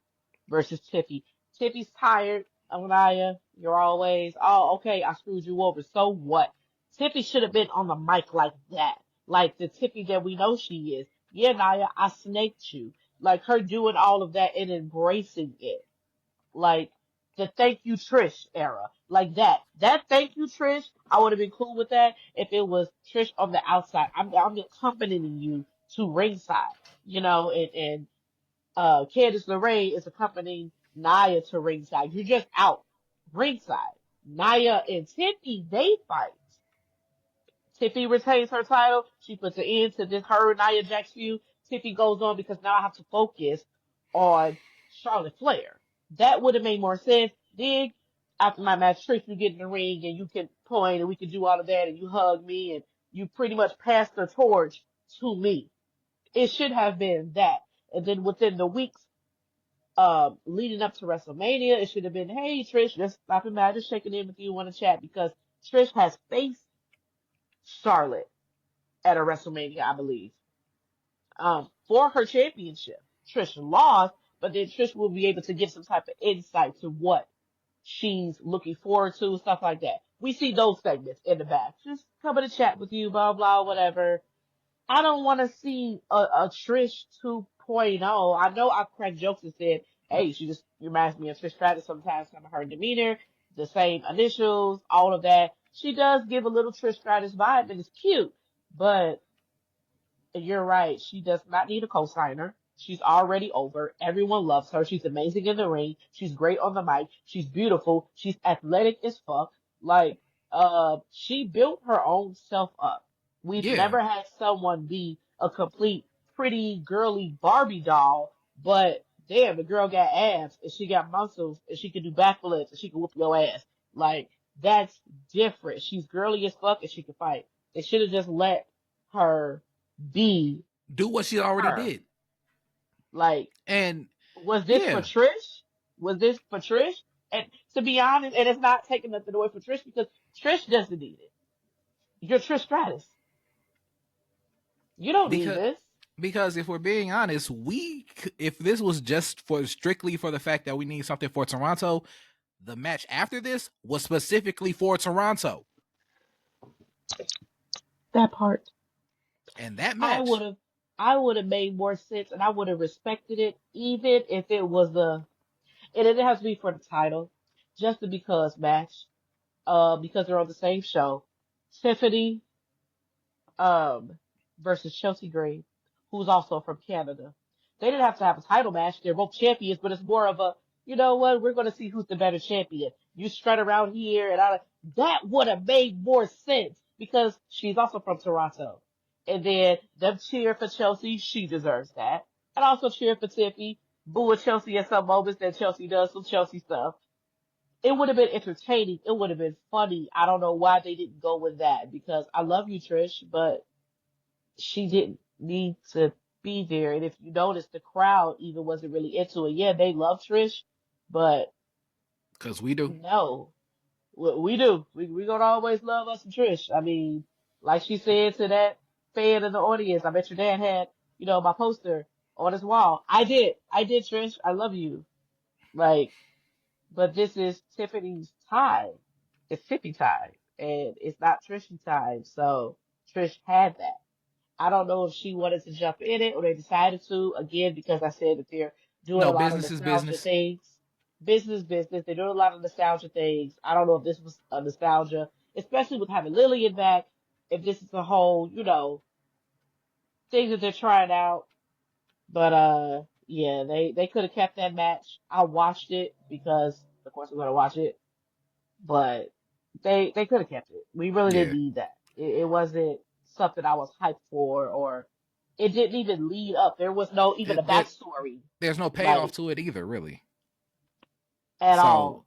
S2: versus Tiffy. Tiffy's tired of Nia. You're always, oh, okay, I screwed you over. So what? Tiffy should have been on the mic like that. Like the Tiffy that we know she is. Yeah, Nia, I snaked you. Like her doing all of that and embracing it. Like the thank you Trish era. Like that. That thank you Trish, I would have been cool with that if it was Trish on the outside. I'm accompanying you to ringside. And Candice LeRae is accompanying Nia to ringside. You're just out ringside. Nia and Tiffy, they fight. Tiffy retains her title. She puts an end to this her and Nia Jax feud. Tiffy goes on because now I have to focus on Charlotte Flair. That would have made more sense. Then after my match, Trish, you get in the ring and you can point and we can do all of that and you hug me and you pretty much pass the torch to me. It should have been that. And then within the weeks leading up to WrestleMania, it should have been, hey Trish, just stopping by, just checking in with you, want to chat because Trish has faced Charlotte at a WrestleMania, I believe, for her championship. Trish lost, but then Trish will be able to give some type of insight to what she's looking forward to, stuff like that. We see those segments in the back. Just coming to chat with you, blah, blah, whatever. I don't want to see a Trish 2.0. I know I've cracked jokes and said, hey, she just reminds me of Trish Stratus sometimes, kind of her demeanor, the same initials, all of that. She does give a little Trish Stratus vibe, and it's cute. But you're right. She does not need a co-signer. She's already over. Everyone loves her. She's amazing in the ring. She's great on the mic. She's beautiful. She's athletic as fuck. Like, she built her own self up. We've
S1: Yeah.
S2: never had someone be a complete pretty girly Barbie doll, but damn, the girl got abs and she got muscles and she can do backflips and she can whoop your ass. Like, that's different. She's girly as fuck and she can fight. They should have just let her be
S1: Do what she already
S2: her.
S1: did.
S2: Like,
S1: And
S2: was this for
S1: yeah,
S2: Trish? Was this for Trish? And to be honest, and it's not taking nothing away from Trish because Trish doesn't need it. You're Trish Stratus. You don't need
S1: because
S2: this.
S1: because if we're being honest, if this was just for strictly for the fact that we need something for Toronto, the match after this was specifically for Toronto.
S2: That part.
S1: And that
S2: I
S1: match,
S2: would have I would have made more sense and I would have respected it even if it was and it didn't have to be for the title. Just the because match. Because they're on the same show. Tiffany um, versus Chelsea Green, who's also from Canada. They didn't have to have a title match. They're both champions, but it's more of a, you know what, we're going to see who's the better champion. You strut around here, and that would have made more sense because she's also from Toronto. And then them cheer for Chelsea, she deserves that. And also cheer for Tiffy, boo at Chelsea at some moments that Chelsea does some Chelsea stuff. It would have been entertaining. It would have been funny. I don't know why they didn't go with that because I love you, Trish, but she didn't need to be there. And if you notice, the crowd even wasn't really into it. Yeah, they love Trish, but
S1: Because we do.
S2: No, we do. We gonna always love us some Trish. I mean, like she said to that fan in the audience, I bet your dad had, my poster on his wall. I did, Trish. I love you. Like, but this is Tiffany's time. It's Tiffy time, and it's not Trishy time. So Trish had that. I don't know if she wanted to jump in it or they decided to, again, because I said that they're doing a
S1: No,
S2: lot of
S1: business is
S2: nostalgia
S1: business.
S2: things. Business. They're doing a lot of nostalgia things. I don't know if this was a nostalgia, especially with having Lillian back, if this is a whole, thing that they're trying out. But yeah, they could have kept that match. I watched it because of course I'm gonna watch it, but they could have kept it. We really didn't
S1: Yeah.
S2: need that. It wasn't something I was hyped for, or it didn't even lead up. There was no even a
S1: There,
S2: backstory
S1: there's no payoff
S2: like
S1: to it either, really.
S2: at
S1: So,
S2: all.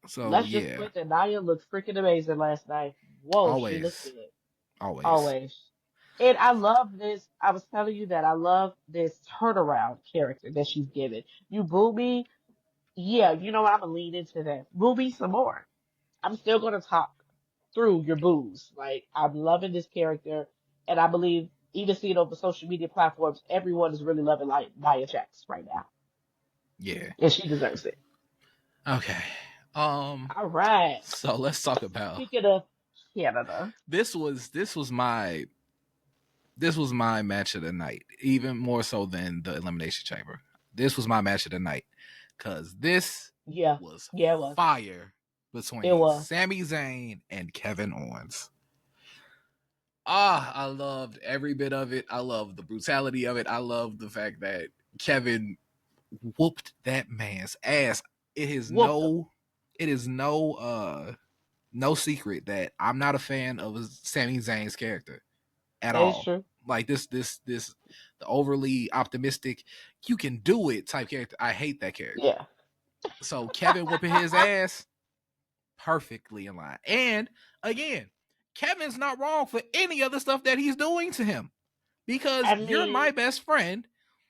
S1: so
S2: Let's just
S1: yeah.
S2: put that Nia looked freaking amazing last night. Whoa, she looked
S1: Always.
S2: good.
S1: Always.
S2: Always. And I love this. I was telling you that I love this turnaround character that she's given. You boo me, yeah, you know what? I'm gonna lean into that. Boo me some more. I'm still gonna talk through your boos. Like I'm loving this character, and I believe even seeing over social media platforms, everyone is really loving like Nia Jax right now,
S1: Yeah.
S2: and she deserves it.
S1: Okay. Um.
S2: All right.
S1: So let's talk about
S2: Speaking of Canada,
S1: this was my match of the night, even more so than the Elimination Chamber. This was my match of the night because this
S2: yeah,
S1: was
S2: yeah, it was,
S1: fire
S2: it
S1: between
S2: was.
S1: Sami Zayn and Kevin Owens. I loved every bit of it. I loved the brutality of it. I loved the fact that Kevin whooped that man's ass. It is
S2: Whooped them.
S1: no, it is no secret that I'm not a fan of Sami Zayn's character at
S2: That is
S1: all.
S2: true.
S1: Like this, the overly optimistic, you can do it type character. I hate that character.
S2: Yeah.
S1: So Kevin whooping his ass, perfectly in line. And again, Kevin's not wrong for any of the stuff that he's doing to him because
S2: I
S1: you're my
S2: mean,
S1: best friend.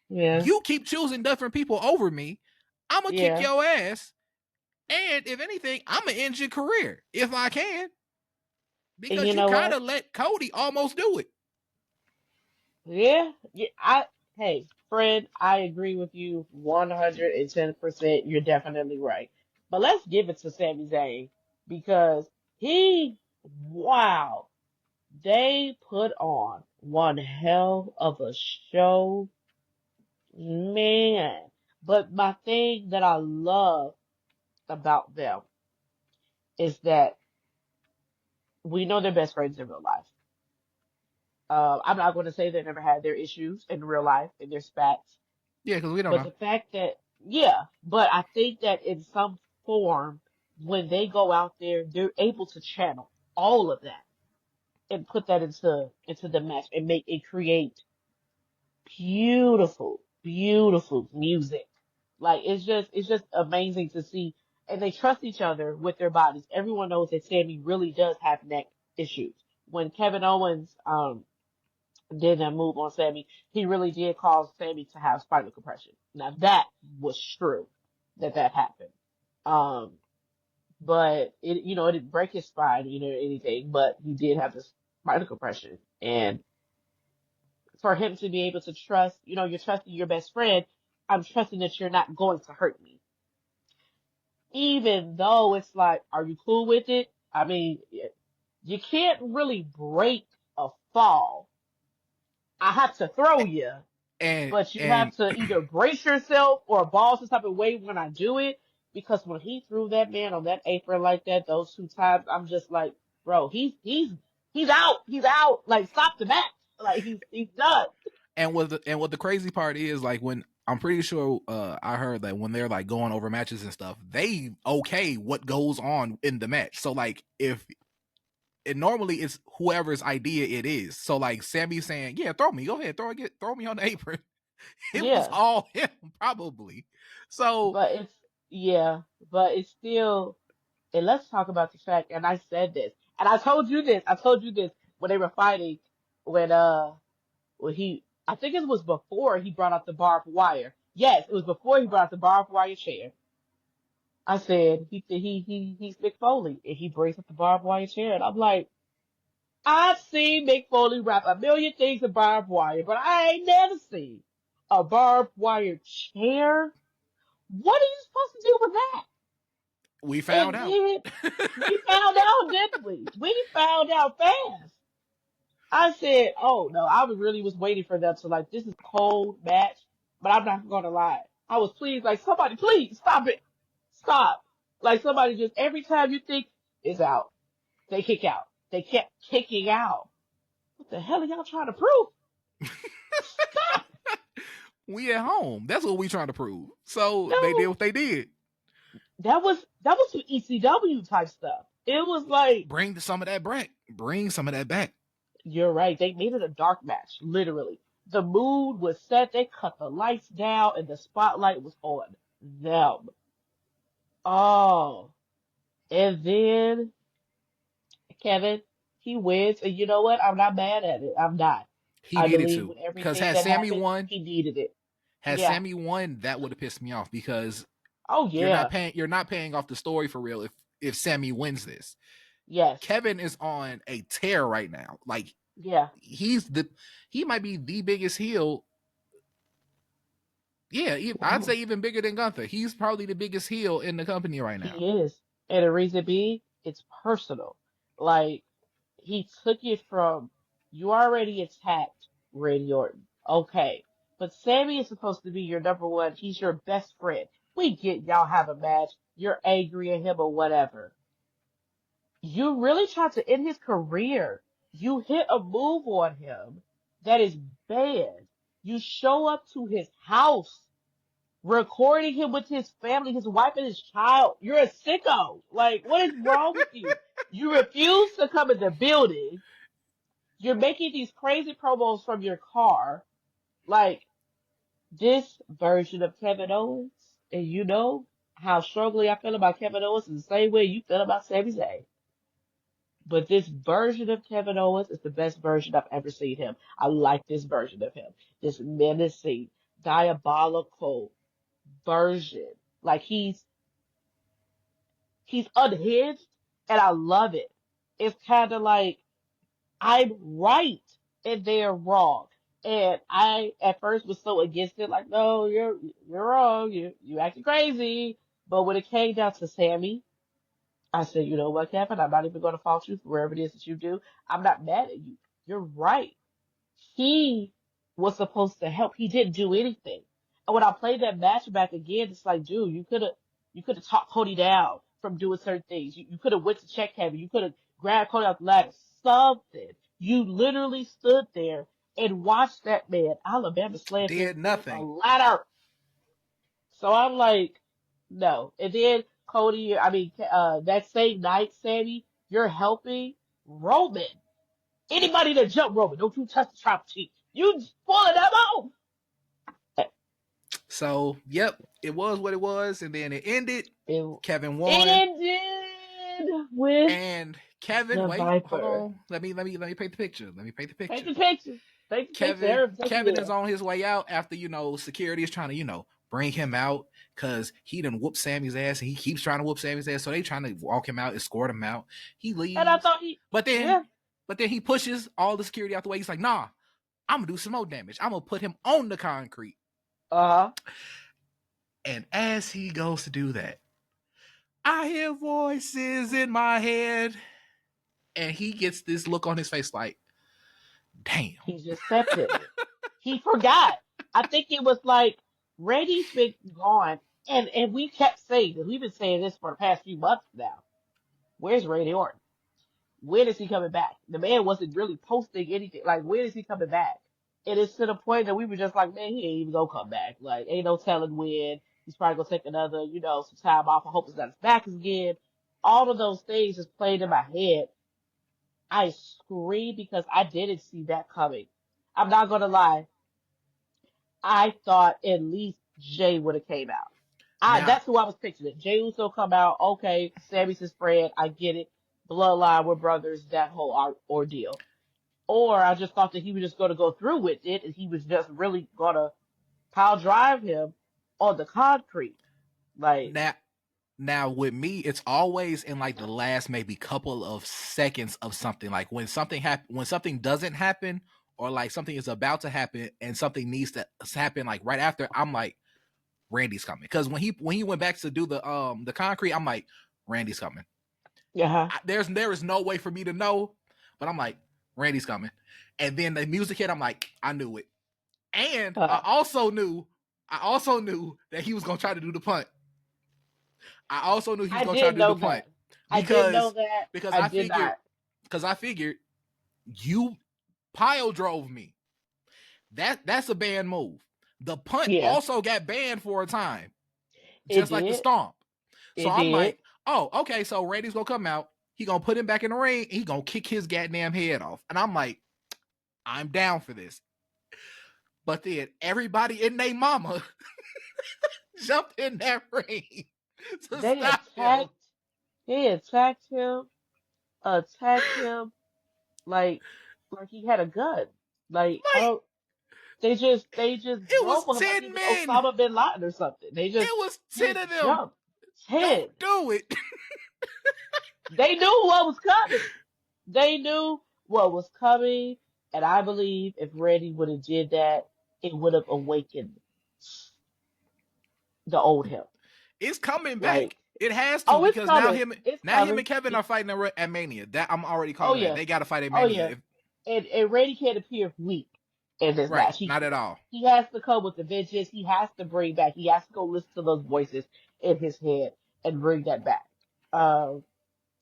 S2: yeah,
S1: You keep choosing different people over me. I'm gonna kick
S2: yeah.
S1: your ass. And if anything, I'm gonna end your career if I can,
S2: And you
S1: because you
S2: know
S1: kind
S2: what?
S1: of let Cody almost do it.
S2: Yeah, yeah. Hey, friend, I agree with you 110%. You're definitely right. But let's give it to Sami Zayn because he, wow, they put on one hell of a show, man. But my thing that I love about them is that we know they're best friends in real life. I'm not going to say they never had their issues in real life and their spats.
S1: Yeah, because we don't
S2: But
S1: know.
S2: the fact that, yeah, but I think that in some form, when they go out there, they're able to channel all of that and put that into the match and make it create beautiful music. Like it's just amazing to see. And they trust each other with their bodies. Everyone knows that Sammy really does have neck issues. When Kevin Owens did that move on Sammy, he really did cause Sammy to have spinal compression. Now that was true that happened. Um, but it didn't break his spine, anything, but he did have this spinal compression. And for him to be able to trust, you're trusting your best friend, I'm trusting that you're not going to hurt me. Even though it's like, are you cool with it? I mean, you can't really break a fall. I have to throw you,
S1: And
S2: but you
S1: and
S2: have to either brace yourself or ball some type of way when I do it. Because when he threw that man on that apron like that, those two times, I'm just like, bro, he's out, he's out. Like, stop the match. Like, he's done.
S1: what the crazy part is, like, when I'm pretty sure I heard that when they're like going over matches and stuff, they okay what goes on in the match. So like if it normally it's whoever's idea it is. So like Sammy saying, "Yeah, throw me, go ahead, throw me on the apron." It was
S2: Yeah,
S1: all him probably. So
S2: but yeah, but it's still. And let's talk about the fact. And I said this, and I told you this. I told you this when they were fighting. When I think it was before he brought out the barbed wire. Yes, it was before he brought out the barbed wire chair. I said he's Mick Foley, and he brings up the barbed wire chair, and I'm like, I've seen Mick Foley wrap a million things in barbed wire, but I ain't never seen a barbed wire chair. What are you supposed to do with that?
S1: We found
S2: And
S1: out.
S2: then we found out, didn't we? We found out fast. I said, oh no, I was really was waiting for them to like, this is cold match, but I'm not gonna lie. I was pleased, like somebody please stop it. Stop. Like somebody just every time you think it's out, they kick out. They kept kicking out. What the hell are y'all trying to prove? Stop.
S1: We at home. That's what we trying to prove. So they did
S2: No.
S1: what they did.
S2: That was some ECW type stuff. It was like,
S1: Bring some of that back. Bring some of that back.
S2: you're right. They made it a dark match, literally. The mood was set. They cut the lights down and the spotlight was on them. Oh, and then Kevin, he wins. And you know what? I'm not mad at it. I'm not.
S1: He
S2: I
S1: needed
S2: believe
S1: to.
S2: with
S1: Because
S2: everything
S1: had
S2: that
S1: Sammy
S2: happened,
S1: won,
S2: he needed it.
S1: had
S2: Yeah.
S1: Sammy won, that would have pissed me off because
S2: Oh, yeah.
S1: you're not paying off the story for real if Sammy wins this.
S2: Yes.
S1: Kevin is on a tear right now. Like
S2: Yeah.
S1: he might be the biggest heel. Yeah, I'd say even bigger than Gunther. He's probably the biggest heel in the company right now.
S2: He is. And the reason being, it's personal. Like, he took it from, you already attacked Randy Orton. Okay. But Sammy is supposed to be your number one. He's your best friend. We get y'all have a match. You're angry at him or whatever. You really tried to end his career. You hit a move on him that is bad. You show up to his house, recording him with his family, his wife and his child. You're a sicko. Like, what is wrong with you? You refuse to come in the building. You're making these crazy promos from your car. Like, this version of Kevin Owens, and you know how strongly I feel about Kevin Owens is the same way you feel about Sami Zayn. But this version of Kevin Owens is the best version I've ever seen him. I like this version of him. This menacing, diabolical version. Like he's unhinged and I love it. It's kind of like I'm right and they're wrong. And I at first was so against it, like, no, you're wrong, you acting crazy. But when it came down to Sammy, I said, you know what, Kevin, I'm not even gonna fault you for wherever it is that you do. I'm not mad at you. You're right. He was supposed to help. He didn't do anything. And when I played that match back again, it's like, dude, you could have talked Cody down from doing certain things. You could have went to check Kevin. You could have grabbed Cody off the ladder. Something. You literally stood there and watched that man, Alabama slam him
S1: Did
S2: through the
S1: nothing.
S2: ladder. So I'm like, no. And then Cody, I mean, that same night, Sammy, you're helping Roman. Anybody that jump Roman, don't you touch the trap cheek. You pulling them off.
S1: So, yep, it was what it was, and then it ended.
S2: It,
S1: Kevin
S2: it
S1: won,
S2: ended with
S1: and Kevin,
S2: the
S1: wait, hold
S2: Viper.
S1: on. Let me paint the picture. Let me paint the
S2: Take
S1: picture.
S2: the picture. Take the picture.
S1: Kevin
S2: Eric, take
S1: Kevin
S2: it
S1: is on his way out after security is trying to bring him out because he done whoop Sammy's ass and he keeps trying to whoop Sammy's ass. So they trying to walk him out, escort him out. He
S2: And I
S1: leaves,
S2: thought yeah,
S1: but then he pushes all the security out the way. He's like, nah, I'm gonna do some more damage. I'm gonna put him on the concrete.
S2: uh-huh.
S1: And as he goes to do that, I hear voices in my head, and he gets this look on his face like, damn.
S2: He's accepted it. He forgot. I think it was like Randy's been gone, and we kept saying this. We've been saying this for the past few months now. Where's Randy Orton? When is he coming back? The man wasn't really posting anything. Like, when is he coming back? And it's to the point that we were just like, man, he ain't even gonna come back. Like, ain't no telling when. He's probably gonna take another, some time off. I hope it's not his back again. All of those things just played in my head. I screamed because I didn't see that coming. I'm not gonna lie. I thought at least Jay would have came out.
S1: Now,
S2: That's who I was picturing. Jay Uso come out. Okay, Sammy's his friend. I get it. Bloodline, we're brothers. That whole ordeal. Or I just thought that he was just going to go through with it, and he was just really going to pile drive him on the concrete. Like,
S1: now, Now with me, it's always in like the last maybe couple of seconds of something. Like when when something doesn't happen, or like something is about to happen and something needs to happen like right after. I'm like, Randy's coming, because when he went back to do the concrete, I'm like, Randy's coming.
S2: Uh-huh.
S1: There is no way for me to know, but I'm like, Randy's coming. And then the music hit. I'm like, I knew it, and
S2: Uh,
S1: I also knew that he was gonna try to do the punt. I also knew he was
S2: I
S1: gonna try to
S2: did
S1: do the
S2: know
S1: punt
S2: that. I did know
S1: because
S2: that.
S1: because
S2: I
S1: I
S2: did
S1: figured
S2: not.
S1: because I figured you pile drove me. That's a banned move. The punt
S2: Yeah,
S1: also got banned for a time,
S2: it
S1: just like the
S2: did.
S1: stomp. So
S2: It
S1: I'm
S2: did.
S1: like, oh, okay. So Randy's gonna come out. He gonna put him back in the ring. And he gonna kick his goddamn head off. And I'm like, I'm down for this. But then everybody in their mama jumped in that ring to
S2: They
S1: stop him.
S2: attacked. They attacked him like he had a gun. Like I
S1: Like
S2: don't. They just
S1: it was
S2: drove him like he
S1: 10
S2: was
S1: men.
S2: Osama bin Laden or something.
S1: It was 10
S2: Just
S1: of them.
S2: jumped. 10.
S1: Don't do it.
S2: They knew what was coming. They knew what was coming, and I believe if Randy would have did that, it would have awakened the old him.
S1: It's coming
S2: Like,
S1: back. It has to,
S2: oh, it's
S1: because
S2: coming. It's
S1: now him
S2: coming.
S1: and Kevin are fighting at Mania. That I'm already
S2: Oh
S1: calling that.
S2: yeah.
S1: They got to fight at
S2: Oh
S1: Mania.
S2: yeah. And Randy can't appear weak in this
S1: Right,
S2: match.
S1: not at all.
S2: He has to come with the vengeance. He has to bring back. He has to go listen to those voices in his head and bring that back. Um,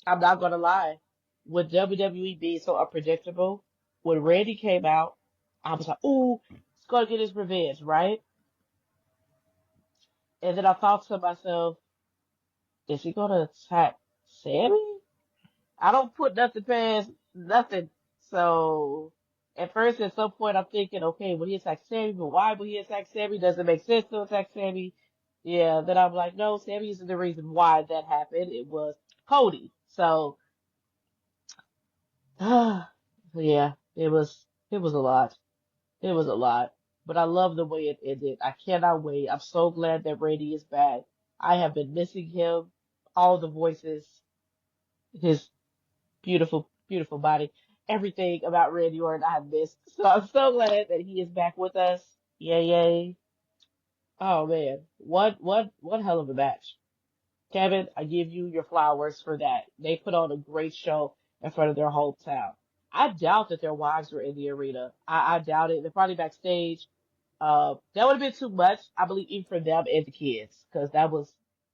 S2: I'm not gonna lie. With WWE being so unpredictable, when Randy came out, I was like, "Ooh, he's gonna get his revenge, right?" And then I thought to myself, "Is he gonna attack Sammy?" I don't put nothing past nothing. So at first, at some point, I'm thinking, okay, will he attack Sammy? But why will he attack Sammy? Does it make sense to attack Sammy? Yeah. Then I'm like, no, Sammy isn't the reason why that happened. It was Cody. So, yeah, it was a lot. It was a lot. But I love the way it ended. I cannot wait. I'm so glad that Randy is back. I have been missing him. All the voices, his beautiful, beautiful body. Everything about Randy Orton I have missed. So I'm so glad that he is back with us. Yay, yay. Oh man. What hell of a match. Kevin, I give you your flowers for that. They put on a great show in front of their hometown. I doubt that their wives were in the arena. I doubt it. They're probably backstage. That would have been too much, I believe, even for them and the kids, because that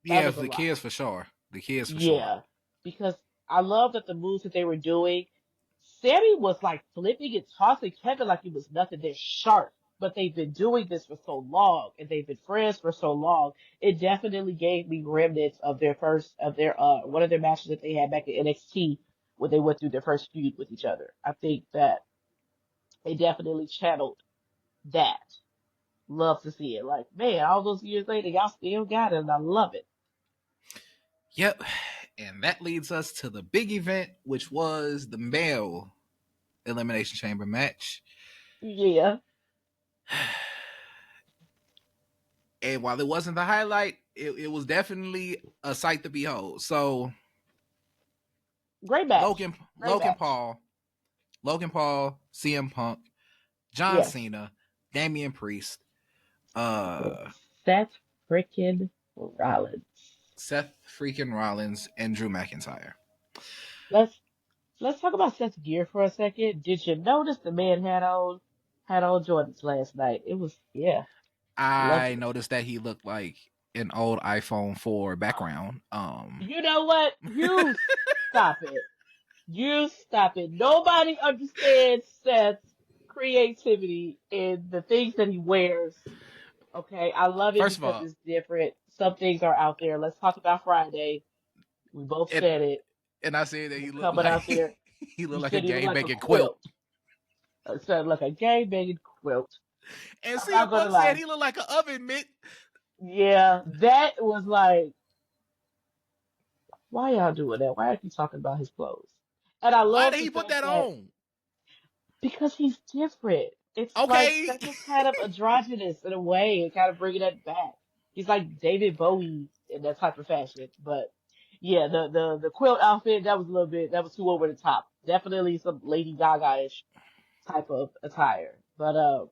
S1: Yeah,
S2: was a
S1: the
S2: lot.
S1: kids for sure. The kids for sure.
S2: Yeah, because I love that the moves that they were doing. Sammy was like flipping and tossing Kevin like he was nothing. They're sharp, but they've been doing this for so long and they've been friends for so long. It definitely gave me remnants of their one of their matches that they had back in NXT when they went through their first feud with each other. I think that they definitely channeled that. Love to see it. Like, man, all those years later, y'all still got it, and I love it.
S1: Yep. And that leads us to the big event, which was the male Elimination Chamber match.
S2: Yeah,
S1: And while it wasn't the highlight, it was definitely a sight to behold. So
S2: great match.
S1: Logan
S2: Great
S1: Logan
S2: match.
S1: Paul, Logan Paul, CM Punk, John
S2: Yes.
S1: Cena, Damian Priest, uh
S2: Seth freaking Rollins.
S1: Seth freaking Rollins, and Drew McIntyre.
S2: Let's let's talk about Seth's gear for a second. Did you notice the man had on Jordans last night? It was yeah,
S1: I
S2: lovely.
S1: noticed that he looked like an old iPhone 4 background.
S2: You know what? You stop it. You stop it. Nobody understands Seth's creativity in the things that he wears. Okay, I love it
S1: First of
S2: because
S1: all,
S2: it's different. Some things are out there. Let's talk about Friday. We both
S1: it
S2: said it.
S1: and I said that he
S2: What's
S1: looked
S2: coming
S1: like
S2: out there?
S1: he
S2: You
S1: looked like a
S2: said he looked
S1: game
S2: like a
S1: banging quilt.
S2: quilt. Sounded like a gay banging quilt.
S1: And
S2: I'm not
S1: CM
S2: gonna
S1: Punk said
S2: lie.
S1: he looked like an oven mitt.
S2: Yeah, that was like, why y'all doing that? Why are you talking about his clothes? And I
S1: Why
S2: love
S1: did
S2: the
S1: he put
S2: fact
S1: that
S2: that
S1: on?
S2: because he's different. It's like
S1: Okay.
S2: Seth is kind of androgynous in a way, and kind of bringing that back. He's like David Bowie in that type of fashion. But yeah, the quilt outfit, that was a little bit, that was too over the top. Definitely some Lady Gaga-ish type of attire. But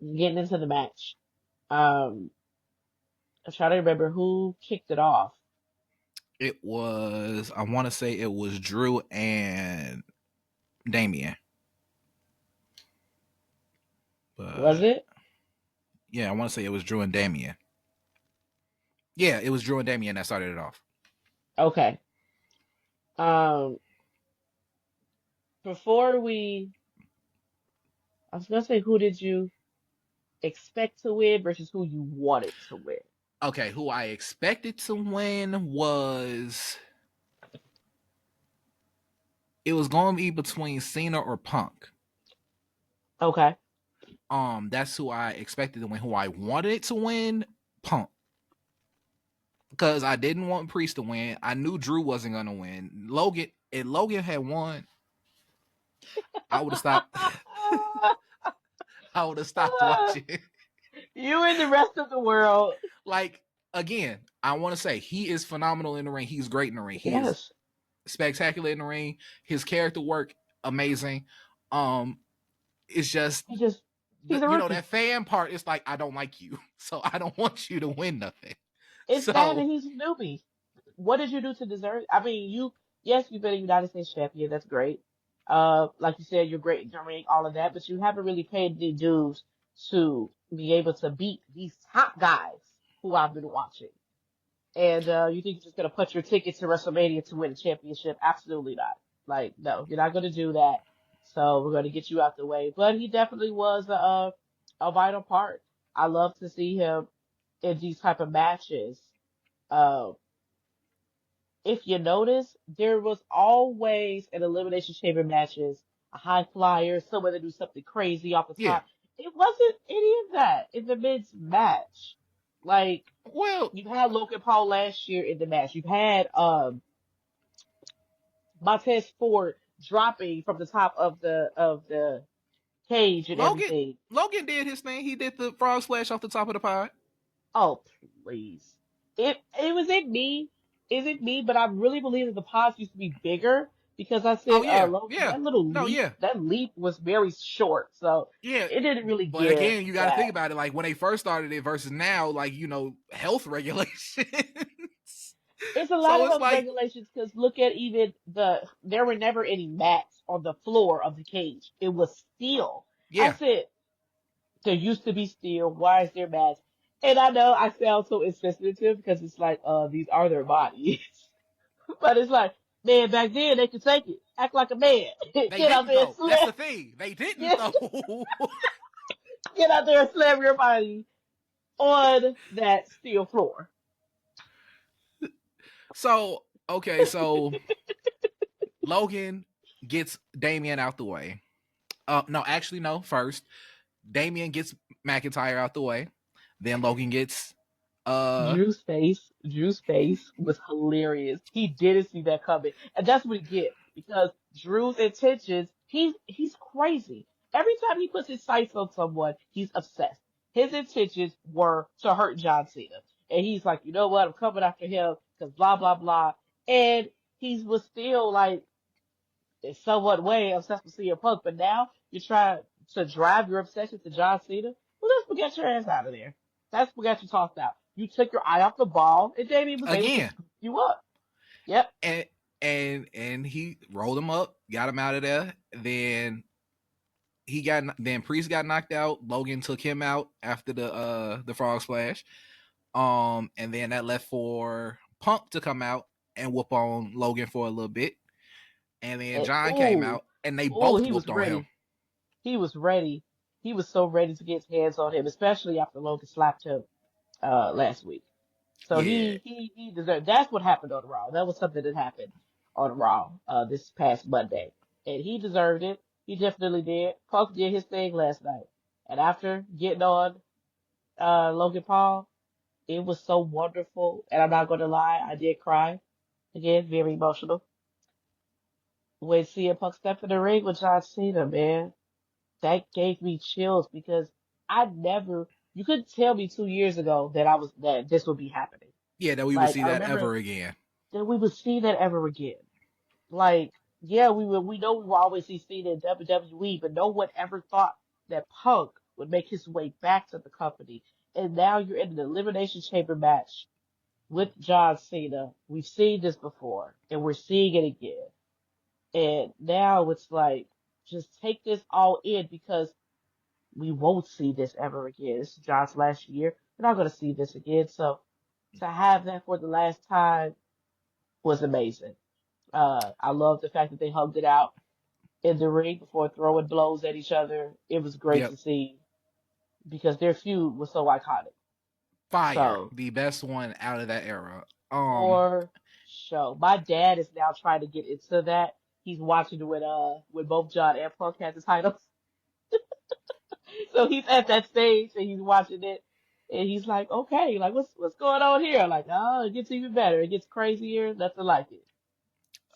S2: getting into the match, um, I'm trying to remember who kicked it off.
S1: It was, I want to say it was Drew and Damien.
S2: Was
S1: But
S2: it?
S1: yeah, I want to say it was Drew and Damien. Yeah, it was Drew and Damien that started it off.
S2: Okay. Um, before we, I was gonna say, who did you expect to win versus who you wanted to win?
S1: Okay, who I expected to win was, it was going to be between Cena or Punk.
S2: Okay.
S1: That's who I expected to win. Who I wanted to win, Punk, because I didn't want Priest to win. I knew Drew wasn't gonna win. Logan, if Logan had won, I would have stopped. I would have stopped watching.
S2: You and the rest of the world.
S1: Like, again, I want to say he is phenomenal in the ring. He's great in the ring. He is
S2: Yes.
S1: spectacular in the ring. His character work amazing. It's just
S2: He just, he's a
S1: that
S2: rookie.
S1: fan part. It's like, I don't like you, so I don't want you to win nothing.
S2: It's that
S1: So
S2: and he's a newbie. What did you do to deserve? I mean, yes, you've been a United States champion. That's great. Like you said, you're great in the ring, all of that, but you haven't really paid the dues to be able to beat these top guys who I've been watching. And you think you're just gonna put your ticket to WrestleMania to win a championship? Absolutely not. Like, no, you're not gonna do that. So we're gonna get you out the way. But he definitely was a vital part. I love to see him in these type of matches. Uh, if you notice, there was always an elimination chamber matches, a high flyer, someone to do something crazy off the
S1: yeah,
S2: top. It wasn't any of that in the men's match. Like,
S1: well,
S2: you've had Logan Paul last year in the match. You've had Montez Ford dropping from the top of the cage and
S1: Logan
S2: everything.
S1: Logan did his thing. He did the frog splash off the top of the pod.
S2: Oh, please. It was it me. Is it me? But I really believe that the pods used to be bigger because I
S1: Oh
S2: said,
S1: yeah,
S2: Logan,
S1: yeah. No, yeah,
S2: that leap was very short. So
S1: yeah.
S2: it didn't really
S1: But
S2: give
S1: again, you got to think
S2: that.
S1: about it. Like when they first started it versus now, like health regulations.
S2: It's a lot
S1: So
S2: of
S1: it's
S2: those
S1: like,
S2: regulations because look at even there were never any mats on the floor of the cage. It was steel. I
S1: yeah,
S2: said, there used to be steel. Why is there mats? And I know I sound so insensitive because it's like, these are their bodies. But it's like, man, back then they could take it. Act like a man.
S1: they
S2: Get out
S1: didn't
S2: there and
S1: though. That's
S2: slam.
S1: the thing. They didn't
S2: Get,
S1: though.
S2: get out there and slam your body on that steel floor.
S1: So okay, so Logan gets Damien out the way. No, actually, no. First, Damien gets McIntyre out the way. Then Logan gets
S2: Drew's face was hilarious. He didn't see that coming. And that's what he get. Because Drew's intentions, he's crazy. Every time he puts his sights on someone, he's obsessed. His intentions were to hurt John Cena. And he's like, you know what, I'm coming after him because blah blah blah. And he was still like in somewhat way obsessed with CM Punk, but now you're trying to drive your obsession to John Cena. Well, let's get your ass out of there. That's what got you tossed out. You took your eye off the ball, and Damien was able to
S1: again,
S2: scoop you up. Yep.
S1: and and he rolled him up, got him out of there. Then Priest got knocked out. Logan took him out after the frog splash. And then that left for Punk to come out and whoop on Logan for a little bit. And then
S2: And
S1: John came out and they both
S2: he was
S1: whooped on him.
S2: ready. He was ready. He was so ready to get his hands on him, especially after Logan slapped him last week. So
S1: Yeah,
S2: he deserved. That's what happened on Raw. That was something that happened on Raw this past Monday, and he deserved it. He definitely did. Punk did his thing last night, and after getting on Logan Paul, it was so wonderful. And I'm not gonna lie, I did cry again, very emotional when seeing Punk step in the ring with John Cena. Man, that gave me chills because I never. You couldn't tell me 2 years ago that this would be happening.
S1: Yeah, that we would
S2: Like
S1: see
S2: I
S1: that
S2: remember
S1: ever again.
S2: that we would see that ever again. Like, yeah, we know we will always see Cena in WWE, but no one ever thought that Punk would make his way back to the company. And now you're in an Elimination Chamber match with John Cena. We've seen this before, and we're seeing it again. And now it's like, just take this all in because we won't see this ever again. This is John's last year. We're not going to see this again. So to have that for the last time was amazing. I love the fact that they hugged it out in the ring before throwing blows at each other. It was great
S1: Yep.
S2: to see because their feud was so iconic.
S1: Fire.
S2: So
S1: The best one out of that era.
S2: for sure, my dad is now trying to get into that. He's watching when both John and Punk had the titles. So he's at that stage and he's watching it, and he's like, okay, like what's going on here? Like, oh, it gets even better. It gets crazier. Nothing like it.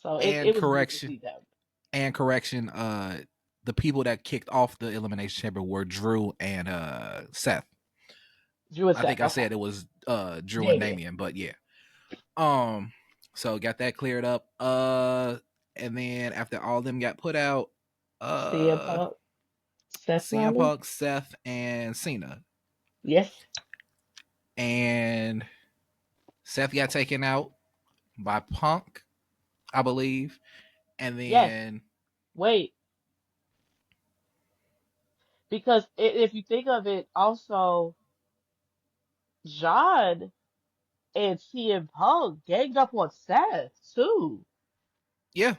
S2: So
S1: And
S2: it was good to
S1: correction.
S2: see them.
S1: And correction, the people that kicked off the Elimination Chamber were Drew and Seth.
S2: Drew and
S1: I
S2: Seth.
S1: think I
S2: Okay.
S1: said it was Drew and
S2: Damien.
S1: Damian, but yeah. So got that cleared up. And then after all them got put out,
S2: CM Punk. Seth
S1: CM
S2: Rollins.
S1: Punk, Seth, and Cena.
S2: Yes.
S1: And Seth got taken out by Punk, I believe. And
S2: Yes.
S1: then
S2: Wait. Because if you think of it, also John and CM Punk ganged up on Seth too.
S1: yeah,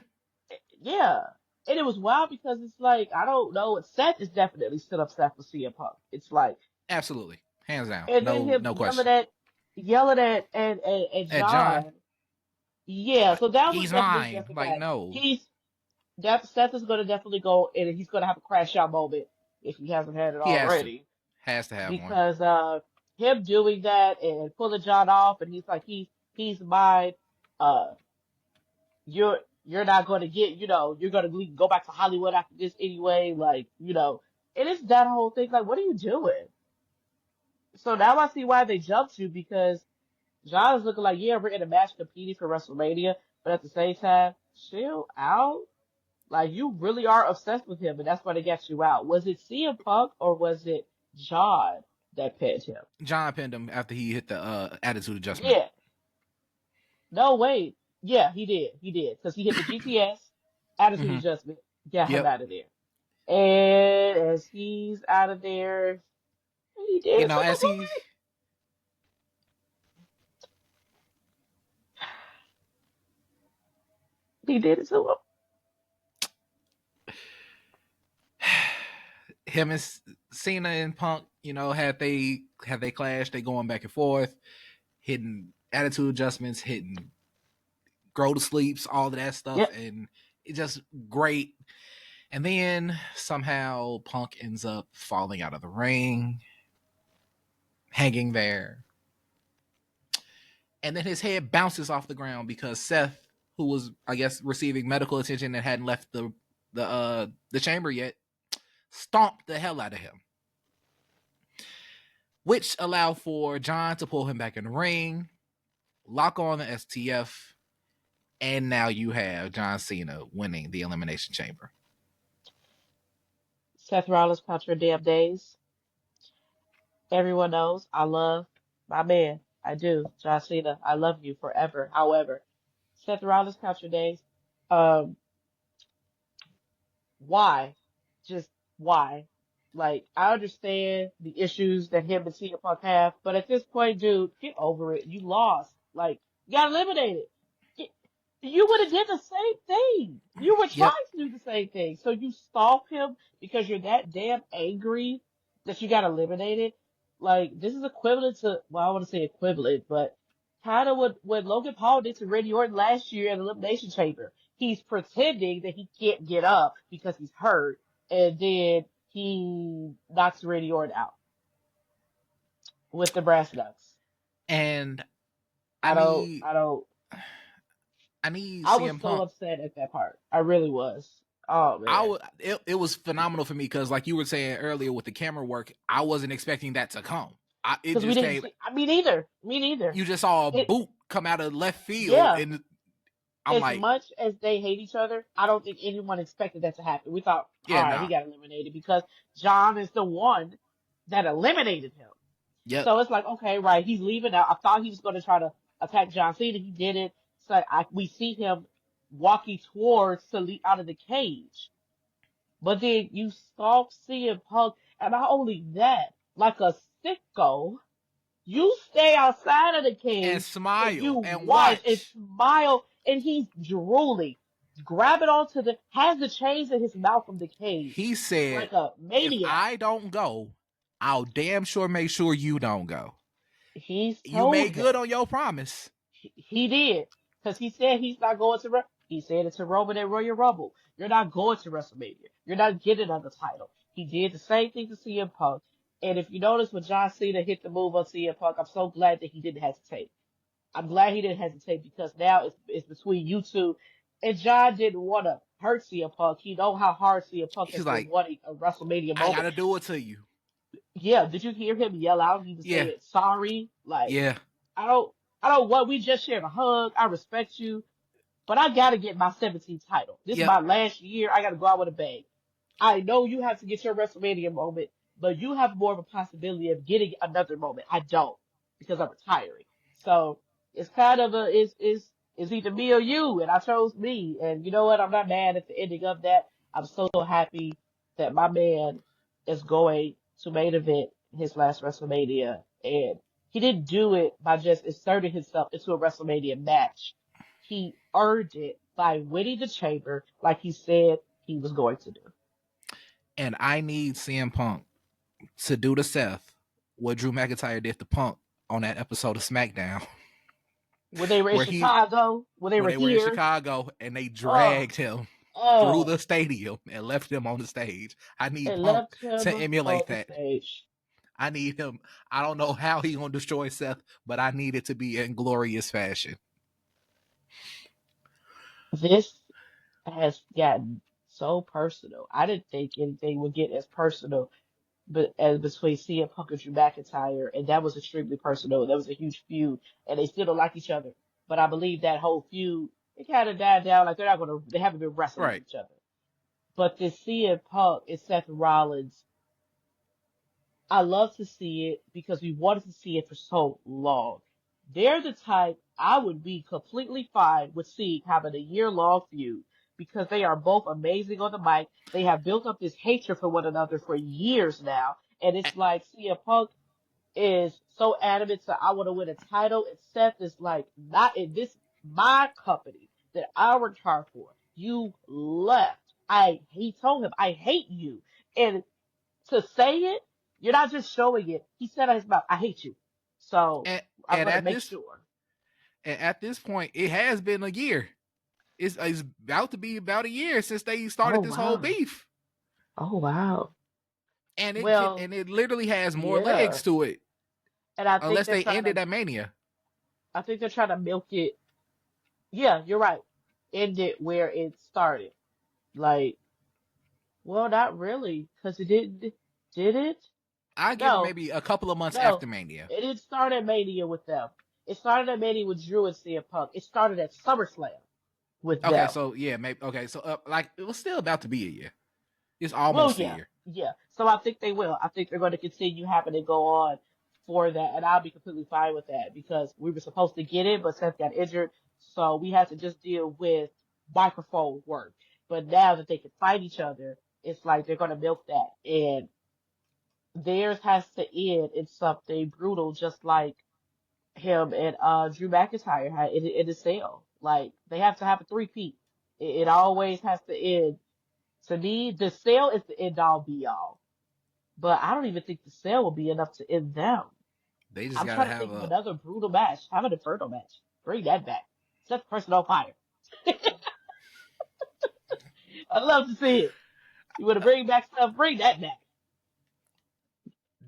S2: Yeah. And it was wild because it's like, I don't know, Seth is definitely still upset with CM Punk. It's like,
S1: absolutely. Hands down.
S2: and then
S1: No
S2: him
S1: no question.
S2: yelling at and
S1: At John,
S2: John. Yeah, so that was
S1: he's
S2: definitely
S1: mine.
S2: different.
S1: Like
S2: That
S1: no.
S2: Seth is going to definitely go and he's going to have a crash out moment if he hasn't had it
S1: He has to.
S2: already.
S1: Has to have one.
S2: Because him doing that and pulling John off, and he's like he's mine. Uh, you're not going to get, you're going to go back to Hollywood after this anyway. Like, it is that whole thing. Like, what are you doing? So now I see why they jumped you because John is looking like, yeah, we're in a match competing for WrestleMania, but at the same time, chill out. Like, you really are obsessed with him, and that's why they got you out. Was it CM Punk or was it John that pinned him?
S1: John pinned him after he hit the attitude adjustment.
S2: Yeah. No, wait. Yeah, he did. He did. Because he hit the GTS, attitude
S1: Mm-hmm.
S2: adjustment, got him
S1: Yep.
S2: out of there. And as he's out of there, he did
S1: You
S2: it
S1: know,
S2: to
S1: as
S2: my
S1: he
S2: boy. He did it to him.
S1: him and Cena and Punk, had they clashed, they going back and forth, hitting attitude adjustments, hitting grow to sleeps, all of that stuff,
S2: Yep.
S1: and it's just great. And then somehow Punk ends up falling out of the ring, hanging there, and then his head bounces off the ground because Seth, who was I guess receiving medical attention and hadn't left the chamber yet, stomped the hell out of him, which allowed for John to pull him back in the ring, lock on the STF, and now you have John Cena winning the Elimination Chamber.
S2: Seth Rollins contra damn days. Everyone knows I love my man. I do. John Cena, I love you forever. However, Seth Rollins contra days. Um, why? Just why? Like, I understand the issues that him and CM Punk have, but at this point, dude, get over it. You lost. Like, you got eliminated. Get- You would have did the same thing. You were
S1: Yep.
S2: trying to do the same thing. So you stalk him because you're that damn angry that you got eliminated. Like, this is equivalent to, well, I want to say equivalent, but kind of what Logan Paul did to Randy Orton last year at Elimination Chamber. He's pretending that he can't get up because he's hurt, and then he knocks Randy Orton out with the brass knucks.
S1: And I
S2: I don't,
S1: need
S2: I don't,
S1: I need
S2: I was
S1: CM
S2: so
S1: Punk.
S2: upset at that part. I really was. Oh man.
S1: It was phenomenal for me because, like you were saying earlier with the camera work, I wasn't expecting that to come. It
S2: Because we
S1: just
S2: didn't
S1: came.
S2: see. Me neither. Me neither.
S1: You just saw a
S2: It.
S1: boot come out of left field,
S2: Yeah.
S1: and I'm
S2: As
S1: like,
S2: much as they hate each other, I don't think anyone expected that to happen. We thought,
S1: yeah,
S2: all right, he
S1: nah,
S2: got eliminated because John is the one that eliminated him.
S1: yep.
S2: So it's like, okay, right, he's leaving now. I thought he was going to try to attack John Cena. He didn't. So we see him walking towards to leap out of the cage. But then you saw CM Punk, and not only that, like a sicko, you stay outside of the
S1: And
S2: cage and you
S1: smile and
S2: watch and
S1: watch.
S2: smile, and he's drooling, grabbing onto has the chains in his mouth from the cage
S1: He said,
S2: like a
S1: if
S2: maniac.
S1: I don't go, I'll damn sure make sure you don't go.
S2: He's
S1: You
S2: told
S1: made
S2: him.
S1: good on your promise.
S2: He did. Because he said he's not going to. He said it to Roman at Royal Rumble. You're not going to WrestleMania. You're not getting on the title. He did the same thing to CM Punk. And if you notice when John Cena hit the move on CM Punk, I'm so glad that he didn't hesitate. I'm glad he didn't hesitate because now it's between you two. And John didn't want to hurt CM Punk. He know how hard CM Punk has
S1: He's
S2: been
S1: like,
S2: wanting a WrestleMania
S1: I
S2: moment.
S1: gotta do it to you.
S2: Yeah, did you hear him yell out? He was
S1: Yeah,
S2: saying sorry. Like
S1: yeah,
S2: I don't, I don't want. We just shared a hug. I respect you, but I gotta get my 17th title. This is
S1: yep.
S2: my last year. I gotta go out with a bang. I know you have to get your WrestleMania moment, but you have more of a possibility of getting another moment. I don't because I'm retiring. So it's kind of it's either me or you, and I chose me. And you know what? I'm not mad at the ending of that. I'm so happy that my man is going to main event his last WrestleMania, and he didn't do it by just inserting himself into a WrestleMania match. He earned it by winning the chamber like he said he was going to do.
S1: And I need CM Punk to do to Seth what Drew McIntyre did to Punk on that episode of SmackDown,
S2: When they were in
S1: where he
S2: Chicago, when they
S1: when
S2: were
S1: they were in
S2: here,
S1: Chicago and they
S2: oh,
S1: dragged him through
S2: oh,
S1: the stadium and left him on the stage. I need
S2: and
S1: Punk
S2: left him
S1: to
S2: on
S1: emulate
S2: the
S1: that.
S2: stage.
S1: I need him. I don't know how he gonna destroy Seth, but I need it to be in glorious fashion.
S2: This has gotten so personal. I didn't think anything would get as personal, but as between CM Punk and Drew McIntyre, and that was extremely personal. That was a huge feud, and they still don't like each other. But I believe that whole feud it kind of died down. Like they haven't been wrestling
S1: Right.
S2: each other. But this CM Punk and Seth Rollins, I love to see it because we wanted to see it for so long. They're the type I would be completely fine with seeing having a year-long feud because they are both amazing on the mic. They have built up this hatred for one another for years now. And it's like CM Punk is so adamant to I want to win a title, and Seth is like not in this my company that I worked hard for. You left. He told him I hate you. And to say it, you're not just showing it. He said out his mouth, I hate you. So
S1: And
S2: I'm
S1: and
S2: gonna
S1: at
S2: make
S1: this
S2: sure.
S1: and at this point, it has been a year. It's about to be about a year since they
S2: Oh
S1: started this whole
S2: wow.
S1: beef,
S2: Oh wow.
S1: and
S2: Well,
S1: it literally has more
S2: yeah.
S1: legs to it
S2: And I think
S1: unless
S2: they're
S1: they
S2: trying
S1: ended
S2: to
S1: at Mania.
S2: I think they're trying to milk it. Yeah, you're right. End it where it started. Like, well, not really, because it did it?
S1: I give it
S2: No,
S1: maybe a couple of months after
S2: no.
S1: Mania.
S2: It didn't start at Mania with them. It started at Mania with Drew and CM Punk. It started at SummerSlam with
S1: Okay,
S2: them.
S1: so yeah, maybe okay, so like it was still about to be a year. It's
S2: Well,
S1: almost a
S2: yeah,
S1: year.
S2: yeah. So I think they will. I think they're going to continue having it go on for that, and I'll be completely fine with that because we were supposed to get it, but Seth got injured, so we had to just deal with microphone work. But now that they can fight each other, it's like they're going to milk that, and theirs has to end in something brutal, just like him and Drew McIntyre had in the cell. Like they have to have a three-peat. It always has to end. To me, the sale is the end all be all. But I don't even think the sale will be enough to end them.
S1: They just
S2: I'm
S1: gotta
S2: trying to
S1: have
S2: think of
S1: a
S2: another brutal match. Have an Inferno match. Bring that back. Set the person on fire. I'd love to see it. You want to bring back stuff? Bring that back.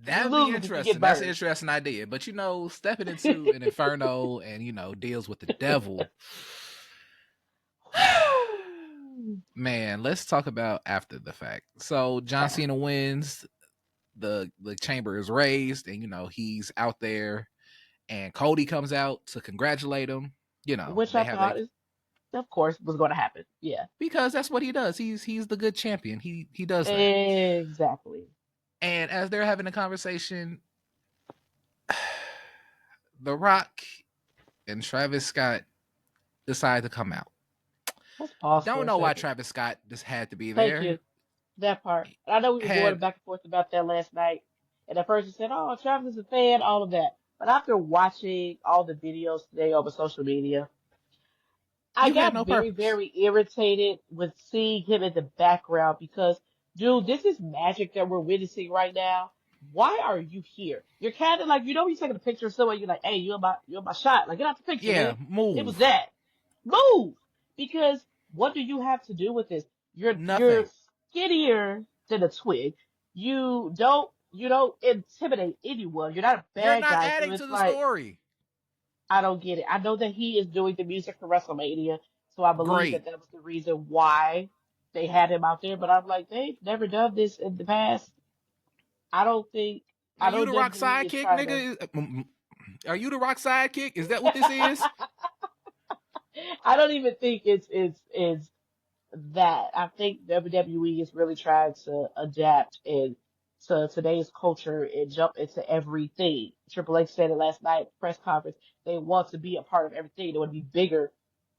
S2: You
S1: that'd be
S2: lose because you
S1: interesting.
S2: get
S1: That's an
S2: burned.
S1: interesting idea. But stepping into an inferno and deals with the devil.
S2: Woo!
S1: Man, let's talk about after the fact. So John Cena wins. the chamber is raised, and he's out there, and Cody comes out to congratulate him.
S2: which I
S1: They have
S2: thought
S1: they
S2: is, of course, was going to happen. Yeah,
S1: because that's what he does. He's the good champion. He does that.
S2: exactly.
S1: And as they're having a conversation, The Rock and Travis Scott decide to come out.
S2: Let's pause for
S1: Don't
S2: a
S1: know why
S2: second.
S1: Travis Scott just had to be
S2: Thank
S1: there.
S2: you. That part. I know we were going
S1: Had
S2: back and forth about that last night, and at first you said, "Oh, Travis is a fan," all of that. But after watching all the videos today over social media, I
S1: you had
S2: got
S1: no
S2: very,
S1: purpose.
S2: very irritated with seeing him in the background because, dude, this is magic that we're witnessing right now. Why are you here? You're kind of like, when you're taking a picture of someone, you're like, hey, you're my shot. Like, get out the picture,
S1: Yeah,
S2: man. It was
S1: move.
S2: that. Move! Because what do you have to do with this? You're
S1: Nothing.
S2: skinnier than a twig. You don't intimidate anyone. You're not a
S1: You're
S2: bad
S1: not
S2: guy. So
S1: adding to
S2: it's
S1: the
S2: like,
S1: story.
S2: I don't get it. I know that he is doing the music for WrestleMania, so I believe that
S1: Great.
S2: that was the reason why they had him out there. But I'm like, they've never done this in the past. I don't think. I
S1: Are you
S2: know
S1: the Rock
S2: WWE is
S1: sidekick,
S2: trying to.
S1: nigga? Are you the Rock sidekick? Is that what this is?
S2: I don't even think it's that. I think WWE is really trying to adapt and to today's culture and jump into everything. Triple H said it last night press conference. They want to be a part of everything. They want to be bigger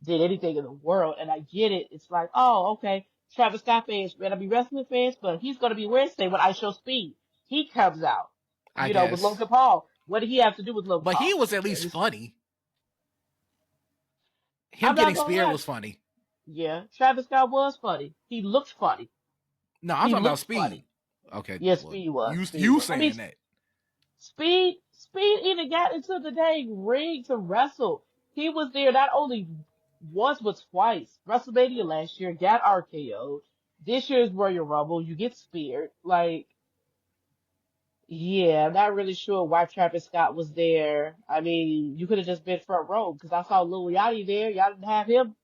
S2: than anything in the world. And I get it. It's like, oh, okay. Travis Scott fans better be wrestling fans, but he's going to be Wednesday when I Show Speed. He comes out,
S1: I
S2: with
S1: guess.
S2: Logan Paul. What did he have to do with Logan
S1: But he
S2: Paul?
S1: was at
S2: Yeah,
S1: least funny. Him
S2: I'm not
S1: getting
S2: gonna
S1: speared
S2: lie.
S1: was funny.
S2: Yeah, Travis Scott was funny. He looked funny.
S1: No, I'm
S2: He
S1: talking about
S2: looked funny.
S1: speed. Okay,
S2: Yeah,
S1: well,
S2: Speed was.
S1: you
S2: Speed
S1: you
S2: was. I mean,
S1: saying that.
S2: Speed even got into the dang ring to wrestle. He was there not only once but twice. WrestleMania last year got RKO'd. This year's Royal Rumble, you get speared. Like, yeah, I'm not really sure why Travis Scott was there. I mean, you could have just been front row because I saw Lil Yachty there. Y'all didn't have him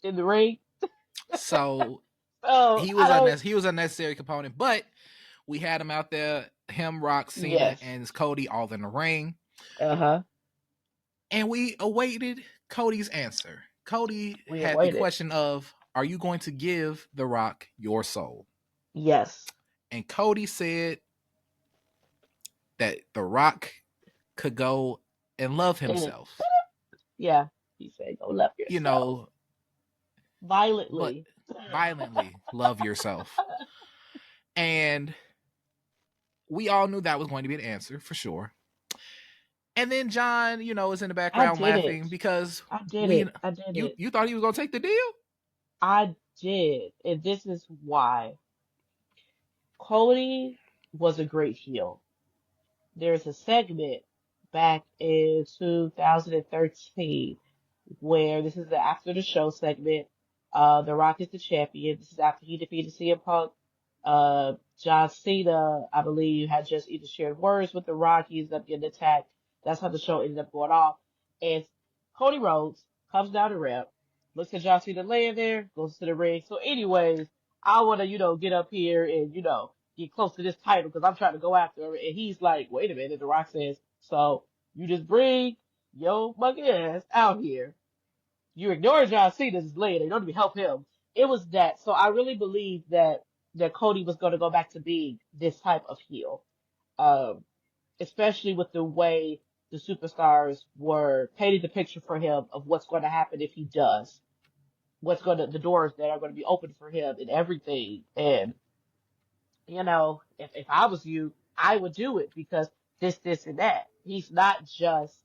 S2: in the ring.
S1: So
S2: So I don't.
S1: he was a necessary component, but we had him out there, him, Rock, Cena,
S2: Yes.
S1: and Cody all in the ring.
S2: Uh-huh.
S1: And we awaited Cody's answer. Cody
S2: We
S1: had the
S2: awaited.
S1: question of, are you going to give The Rock your soul?
S2: Yes.
S1: And Cody said that The Rock could go and love
S2: And
S1: himself.
S2: yeah, he said, go love
S1: You
S2: yourself
S1: know, but
S2: violently.
S1: violently love yourself. And we all knew that was going to be an answer for sure. And then John, is in the
S2: I
S1: background
S2: did it.
S1: laughing because
S2: I did
S1: we
S2: it. I did
S1: you
S2: it.
S1: you thought he was gonna take the deal?
S2: I did. And this is why. Cody was a great heel. There's a segment back in 2013 where this is the after the show segment. The Rock is the champion. This is after he defeated CM Punk. John Cena, I believe, had just either shared words with The Rock. He ended up getting attacked. That's how the show ended up going off. And Cody Rhodes comes down the ramp, looks at John Cena laying there, goes to the ring. So, anyways, I want to, get up here and, get close to this title because I'm trying to go after him. And he's like, wait a minute. The Rock says, so you just bring your monkey ass out here. You ignore John Cena's laying there. You don't even help him. It was that. So I really believe that Cody was going to go back to being this type of heel, um, especially with the way the superstars were painting the picture for him of what's going to happen if he does, the doors that are going to be open for him and everything. And if I was you, I would do it because this, and that. He's not just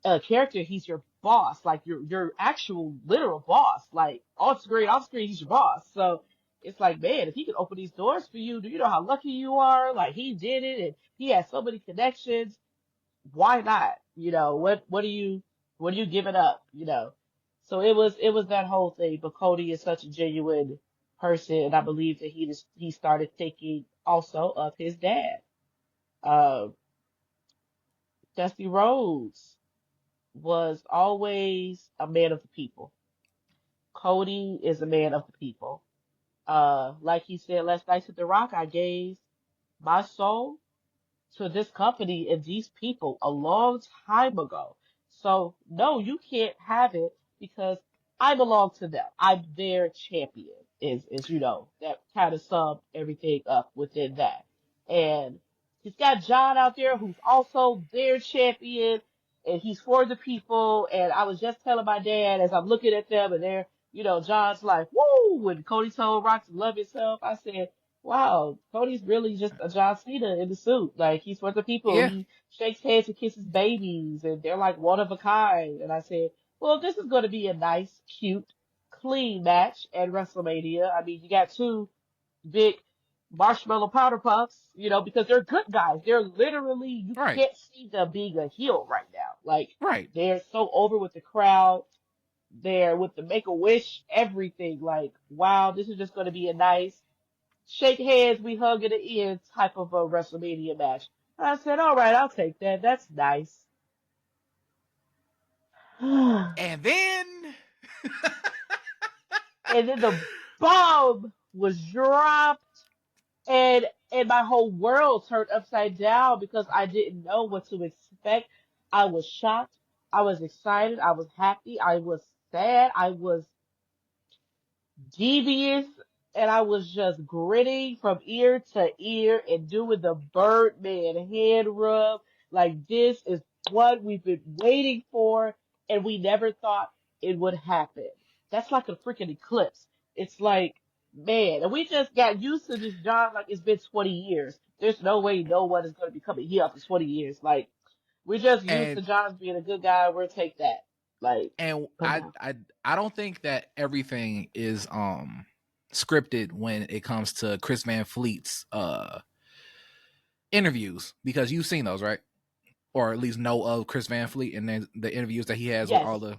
S2: a character, he's your boss, like your actual literal boss. Like on screen, off screen, he's your boss. So it's like, man, if he can open these doors for you, do you know how lucky you are? Like he did it and he has so many connections. Why not? What are you giving up? So it was that whole thing. But Cody is such a genuine person, and I believe that he started thinking also of his dad. Um, Dusty Rhodes was always a man of the people. Cody is a man of the people. Like he said last night to The Rock, I gave my soul to this company and these people a long time ago. So no, you can't have it because I belong to them. I'm their champion. Is that kind of summed everything up within that. And he's got John out there who's also their champion, and he's for the people. And I was just telling my dad as I'm looking at them, and they're John's like, "Woo!" When Cody told Rock to love himself, I said, wow, Cody's really just a John Cena in the suit. Like he's for the people.
S1: Yeah,
S2: He shakes hands and kisses babies, and they're like one of a kind. And I said, well, this is going to be a nice, cute, clean match at WrestleMania. I mean, you got two big marshmallow powder puffs, because they're good guys. They're literally you
S1: right,
S2: can't see them being a heel right now. Like
S1: right.
S2: they're so over with the crowd. They're with the Make a Wish, everything. Like, wow, this is just going to be a nice shake hands, we hug at the end type of a WrestleMania match. I said, all right, I'll take that. That's nice. And
S1: And then
S2: then the bomb was dropped, and my whole world turned upside down because I didn't know what to expect. I was shocked. I was excited. I was happy. I was sad. I was devious, and I was just grinning from ear to ear and doing the Birdman hand rub. Like, this is what we've been waiting for, and we never thought it would happen. That's like a freaking eclipse. It's like, man, and we just got used to this job like it's been 20 years. There's no way no one is going to be coming here after 20 years. Like, we're just used to
S1: and
S2: John being a good guy. We'll take that. Like,
S1: and
S2: but no.
S1: I don't think that everything is scripted when it comes to Chris Van Fleet's interviews, because you've seen those, right? Or at least know of Chris Van Fleet and then the interviews that he has with all
S2: Yes,
S1: the.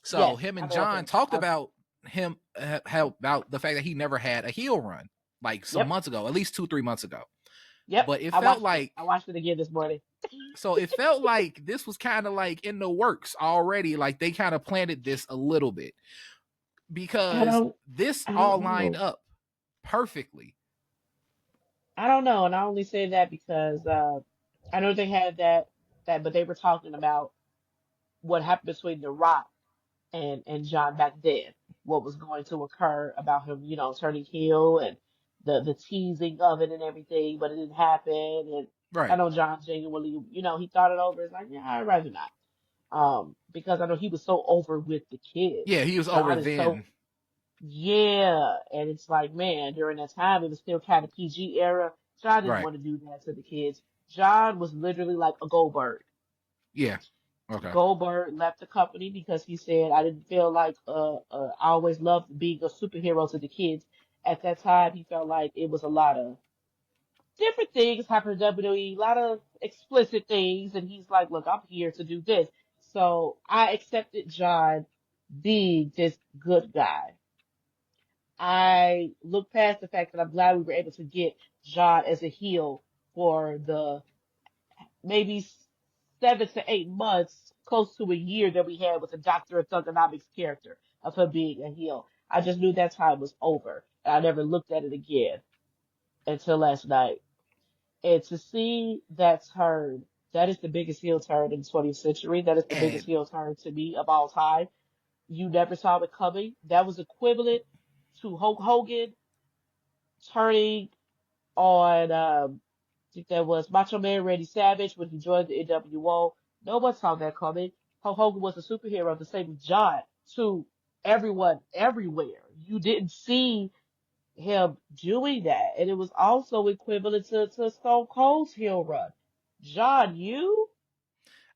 S1: So
S2: yes,
S1: him
S2: I
S1: and
S2: know of
S1: John
S2: him.
S1: talked about him how about the fact that he never had a heel run like some
S2: Yep.
S1: months ago, at least 2-3 months ago.
S2: Yep,
S1: But it
S2: I
S1: felt
S2: watched it.
S1: like
S2: I watched it again this morning.
S1: it felt like this was kind of like in the works already. Like they kind of planted this a little bit
S2: I
S1: because
S2: don't
S1: this
S2: I
S1: all
S2: don't
S1: lined
S2: know.
S1: up perfectly.
S2: I don't know, and I only say that because I know they had that, but they were talking about what happened between The Rock and John back then, what was going to occur about him, turning heel and the teasing of it and everything, but it didn't happen. And I
S1: Right.
S2: know John genuinely, he thought it over. It's like, yeah, I'd rather not. Because I know he was so over with the kids.
S1: Yeah, he was over
S2: John is so
S1: then.
S2: Yeah, and it's like, man, during that time, it was still kind of PG era. John didn't
S1: Right.
S2: want to do that to the kids. John was literally like a Goldberg.
S1: Yeah. Okay.
S2: Goldberg left the company because he said, I didn't feel like, I always loved being a superhero to the kids. At that time, he felt like it was a lot of different things happening in WWE, a lot of explicit things, and he's like, look, I'm here to do this. So I accepted John being this good guy. I look past the fact that I'm glad we were able to get John as a heel for the maybe 7 to 8 months, close to a year that we had with the Doctor of Thugonomics character of him being a heel. I just knew that time was over. And I never looked at it again until last night. And to see that turn, that is the biggest heel turn in the 20th century. That is the biggest
S1: And
S2: heel turn to me of all time. You never saw it coming. That was equivalent to Hulk Hogan turning on I think that was Macho Man Randy Savage when he joined the NWO. No one saw that coming. Hulk Hogan was a superhero, the same as John, to everyone everywhere. You didn't see him doing that. And it was also equivalent to Stone Cold's heel run. John,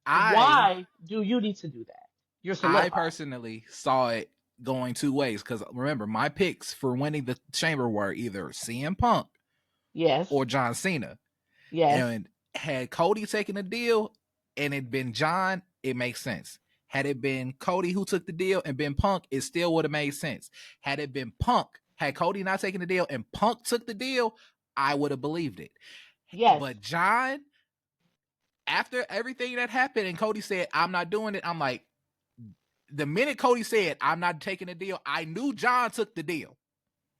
S1: I
S2: why do you need to do that? You're
S1: I
S2: solidified.
S1: personally saw it going two ways because remember my picks for winning the chamber were either CM Punk
S2: Yes,
S1: or John Cena.
S2: yes,
S1: And had Cody taken a deal and it been John, it makes sense. Had it been Cody who took the deal and been Punk, it still would have made sense. Had it been Punk, had Cody not taken the deal and Punk took the deal, I would have believed it.
S2: yes,
S1: But John, after everything that happened and Cody said, I'm not doing it, I'm like, the minute Cody said, I'm not taking the deal, I knew John took the deal.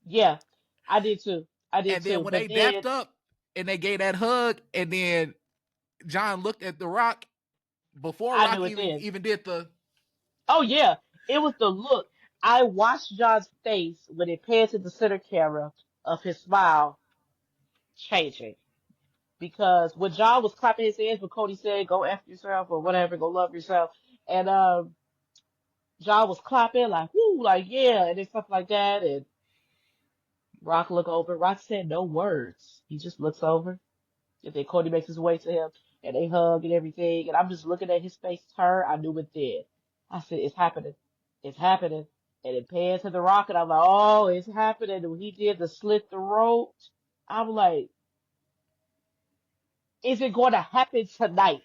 S2: yeah. I did too. I did
S1: And then
S2: too.
S1: when
S2: But
S1: they
S2: then
S1: dapped up and they gave that hug, and then John looked at The Rock before
S2: I
S1: Rock
S2: knew it
S1: even
S2: then.
S1: even did the.
S2: Oh yeah, it was the look. I watched John's face when it panned to the center camera of his smile changing. Because when John was clapping his hands, when Cody said, "Go f yourself" or whatever, "Go love yourself," and John was clapping like, "Woo," like yeah, and then stuff like that. And Rock looked over. Rock said no words. He just looks over, and then Cody makes his way to him, and they hug and everything. And I'm just looking at his face turn. I knew it then. I said, "It's happening. It's happening." And it panned to the Rock, and I'm like, "Oh, it's happening." And when he did the slit throat, I'm like, "Is it going to happen tonight?"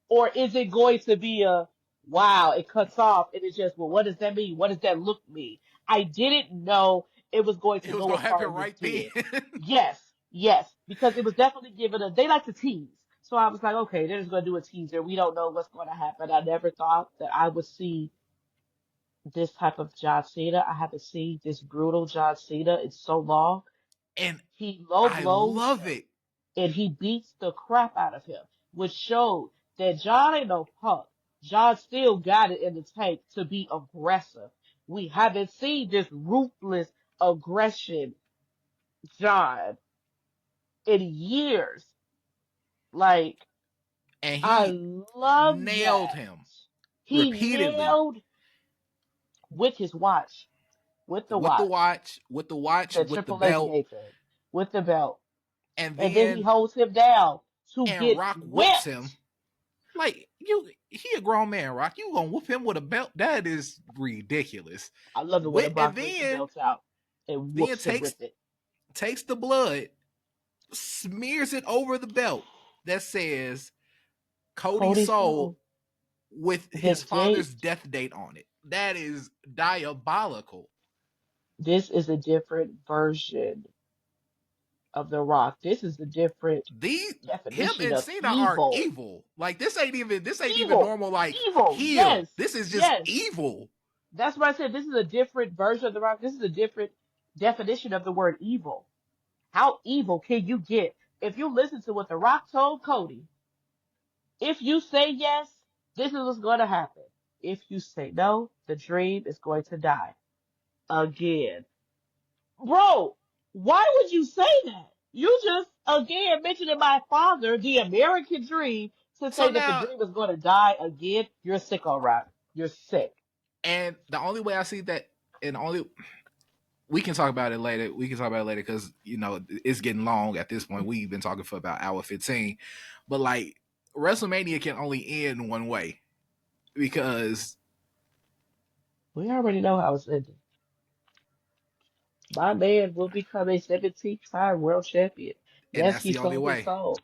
S2: Or is it going to be a wow, it cuts off and it's just, well, what does that mean? What does that look mean? I didn't know it was going to
S1: It was
S2: go
S1: gonna
S2: as far
S1: happen
S2: as it
S1: right then.
S2: did. Yes, yes, because it was definitely given a, they like to tease. So I was like, okay, they're just going to do a teaser. We don't know what's going to happen. I never thought that I would see this type of John Cena. I haven't seen this brutal John Cena in so long.
S1: And
S2: He low
S1: I
S2: blows
S1: love
S2: him
S1: it.
S2: and he beats the crap out of him, which showed that John ain't no punk. John still got it in the tank to be aggressive. We haven't seen this ruthless aggression, John, in years. Like,
S1: And
S2: I
S1: he
S2: love
S1: nailed
S2: that.
S1: him
S2: He
S1: repeatedly
S2: nailed with his watch, with the
S1: with the
S2: watch
S1: watch, with the watch,
S2: that
S1: with the
S2: Triple H
S1: belt,
S2: gave him, with the belt.
S1: and
S2: And then he
S1: then
S2: holds him down to
S1: and
S2: get
S1: Rock whoops him.
S2: whipped.
S1: Like he a grown man, Rock. You gonna whoop him with a belt? That is ridiculous.
S2: I love it when the
S1: With and
S2: Brock brings the belt out and
S1: then
S2: whoops him with it.
S1: takes the blood, smears it over the belt that says Cody
S2: Cody
S1: sold
S2: Soul,
S1: with
S2: the
S1: his father's
S2: date.
S1: death date on it. That is diabolical.
S2: This is a different version of The Rock. This is a different
S1: These him
S2: definition
S1: and
S2: of
S1: Cena are
S2: evil.
S1: evil. Like this ain't even
S2: Evil.
S1: normal like
S2: Evil.
S1: heel.
S2: Yes.
S1: This is just
S2: Yes.
S1: evil.
S2: That's why I said this is a different version of The Rock. This is a different definition of the word evil. How evil can you get? If you listen to what The Rock told Cody, if you say yes, this is what's going to happen. If you say no, the dream is going to die again. Bro, why would you say that? You just again mentioning my father, the American dream, to
S1: So
S2: say that the
S1: now
S2: dream is going to die again. You're sick, all right. You're sick.
S1: and the only way I see that and the only we can talk about it later. We can talk about it later because it's getting long at this point. We've been talking for about hour 15, but like WrestleMania can only end one way because
S2: We already know how it's ending. My man will become a 17th time world champion.
S1: and
S2: Yes,
S1: that's
S2: he
S1: the only
S2: sold his
S1: way.
S2: soul,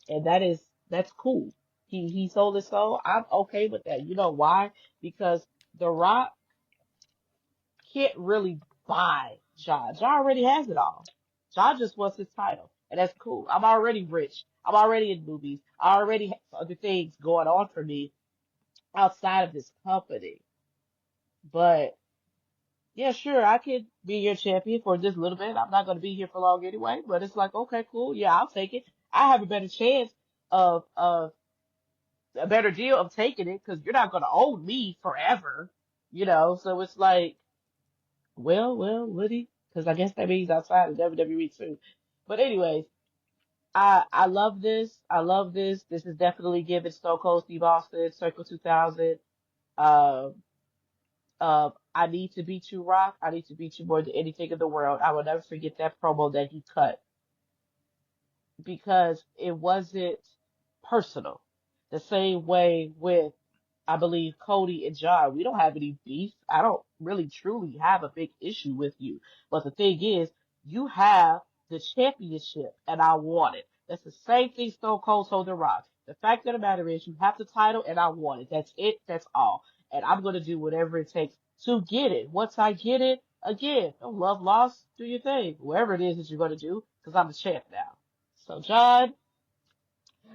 S2: and that's cool. He sold his soul. I'm okay with that. You know why? Because The Rock can't really buy John. John already has it all. John just wants his title, and that's cool. I'm already rich. I'm already in movies. I already have other things going on for me outside of this company. But yeah, sure, I could be your champion for just a little bit. I'm not going to be here for long anyway. But it's like, okay, cool. Yeah, I'll take it. I have a better chance of a better deal of taking it because you're not going to own me forever, you know. So it's like. Well, would he? Because I guess that means outside of WWE too. But anyways, I love this. I love this. This is definitely giving Stone Cold Steve Austin Circle 2000. Um, I need to beat you, Rock. I need to beat you more than anything in the world. I will never forget that promo that he cut because it wasn't personal. The same way with I believe Cody and John, we don't have any beef. I don't really truly have a big issue with you. But the thing is, you have the championship and I want it. That's the same thing Stone Cold told The Rock. The fact of the matter is you have the title and I want it. That's it. That's all. And I'm going to do whatever it takes to get it. Once I get it, again, no love lost, do your thing. Whatever it is that you're going to do, because I'm the champ now. So John,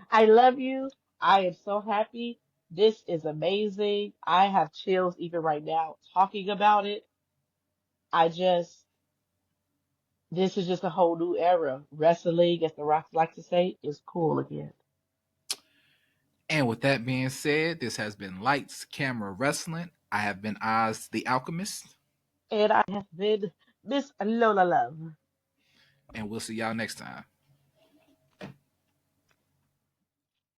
S2: I love you. I am so happy. This is amazing. I have chills even right now talking about it. I just, This is just a whole new era. Wrestling, as the Rocks like to say, is cool again.
S1: And with that being said, this has been Lights, Camera, Wrestling. I have been Oz the Alchemist,
S2: And I have been Miss Lola Love.
S1: and we'll see y'all next time.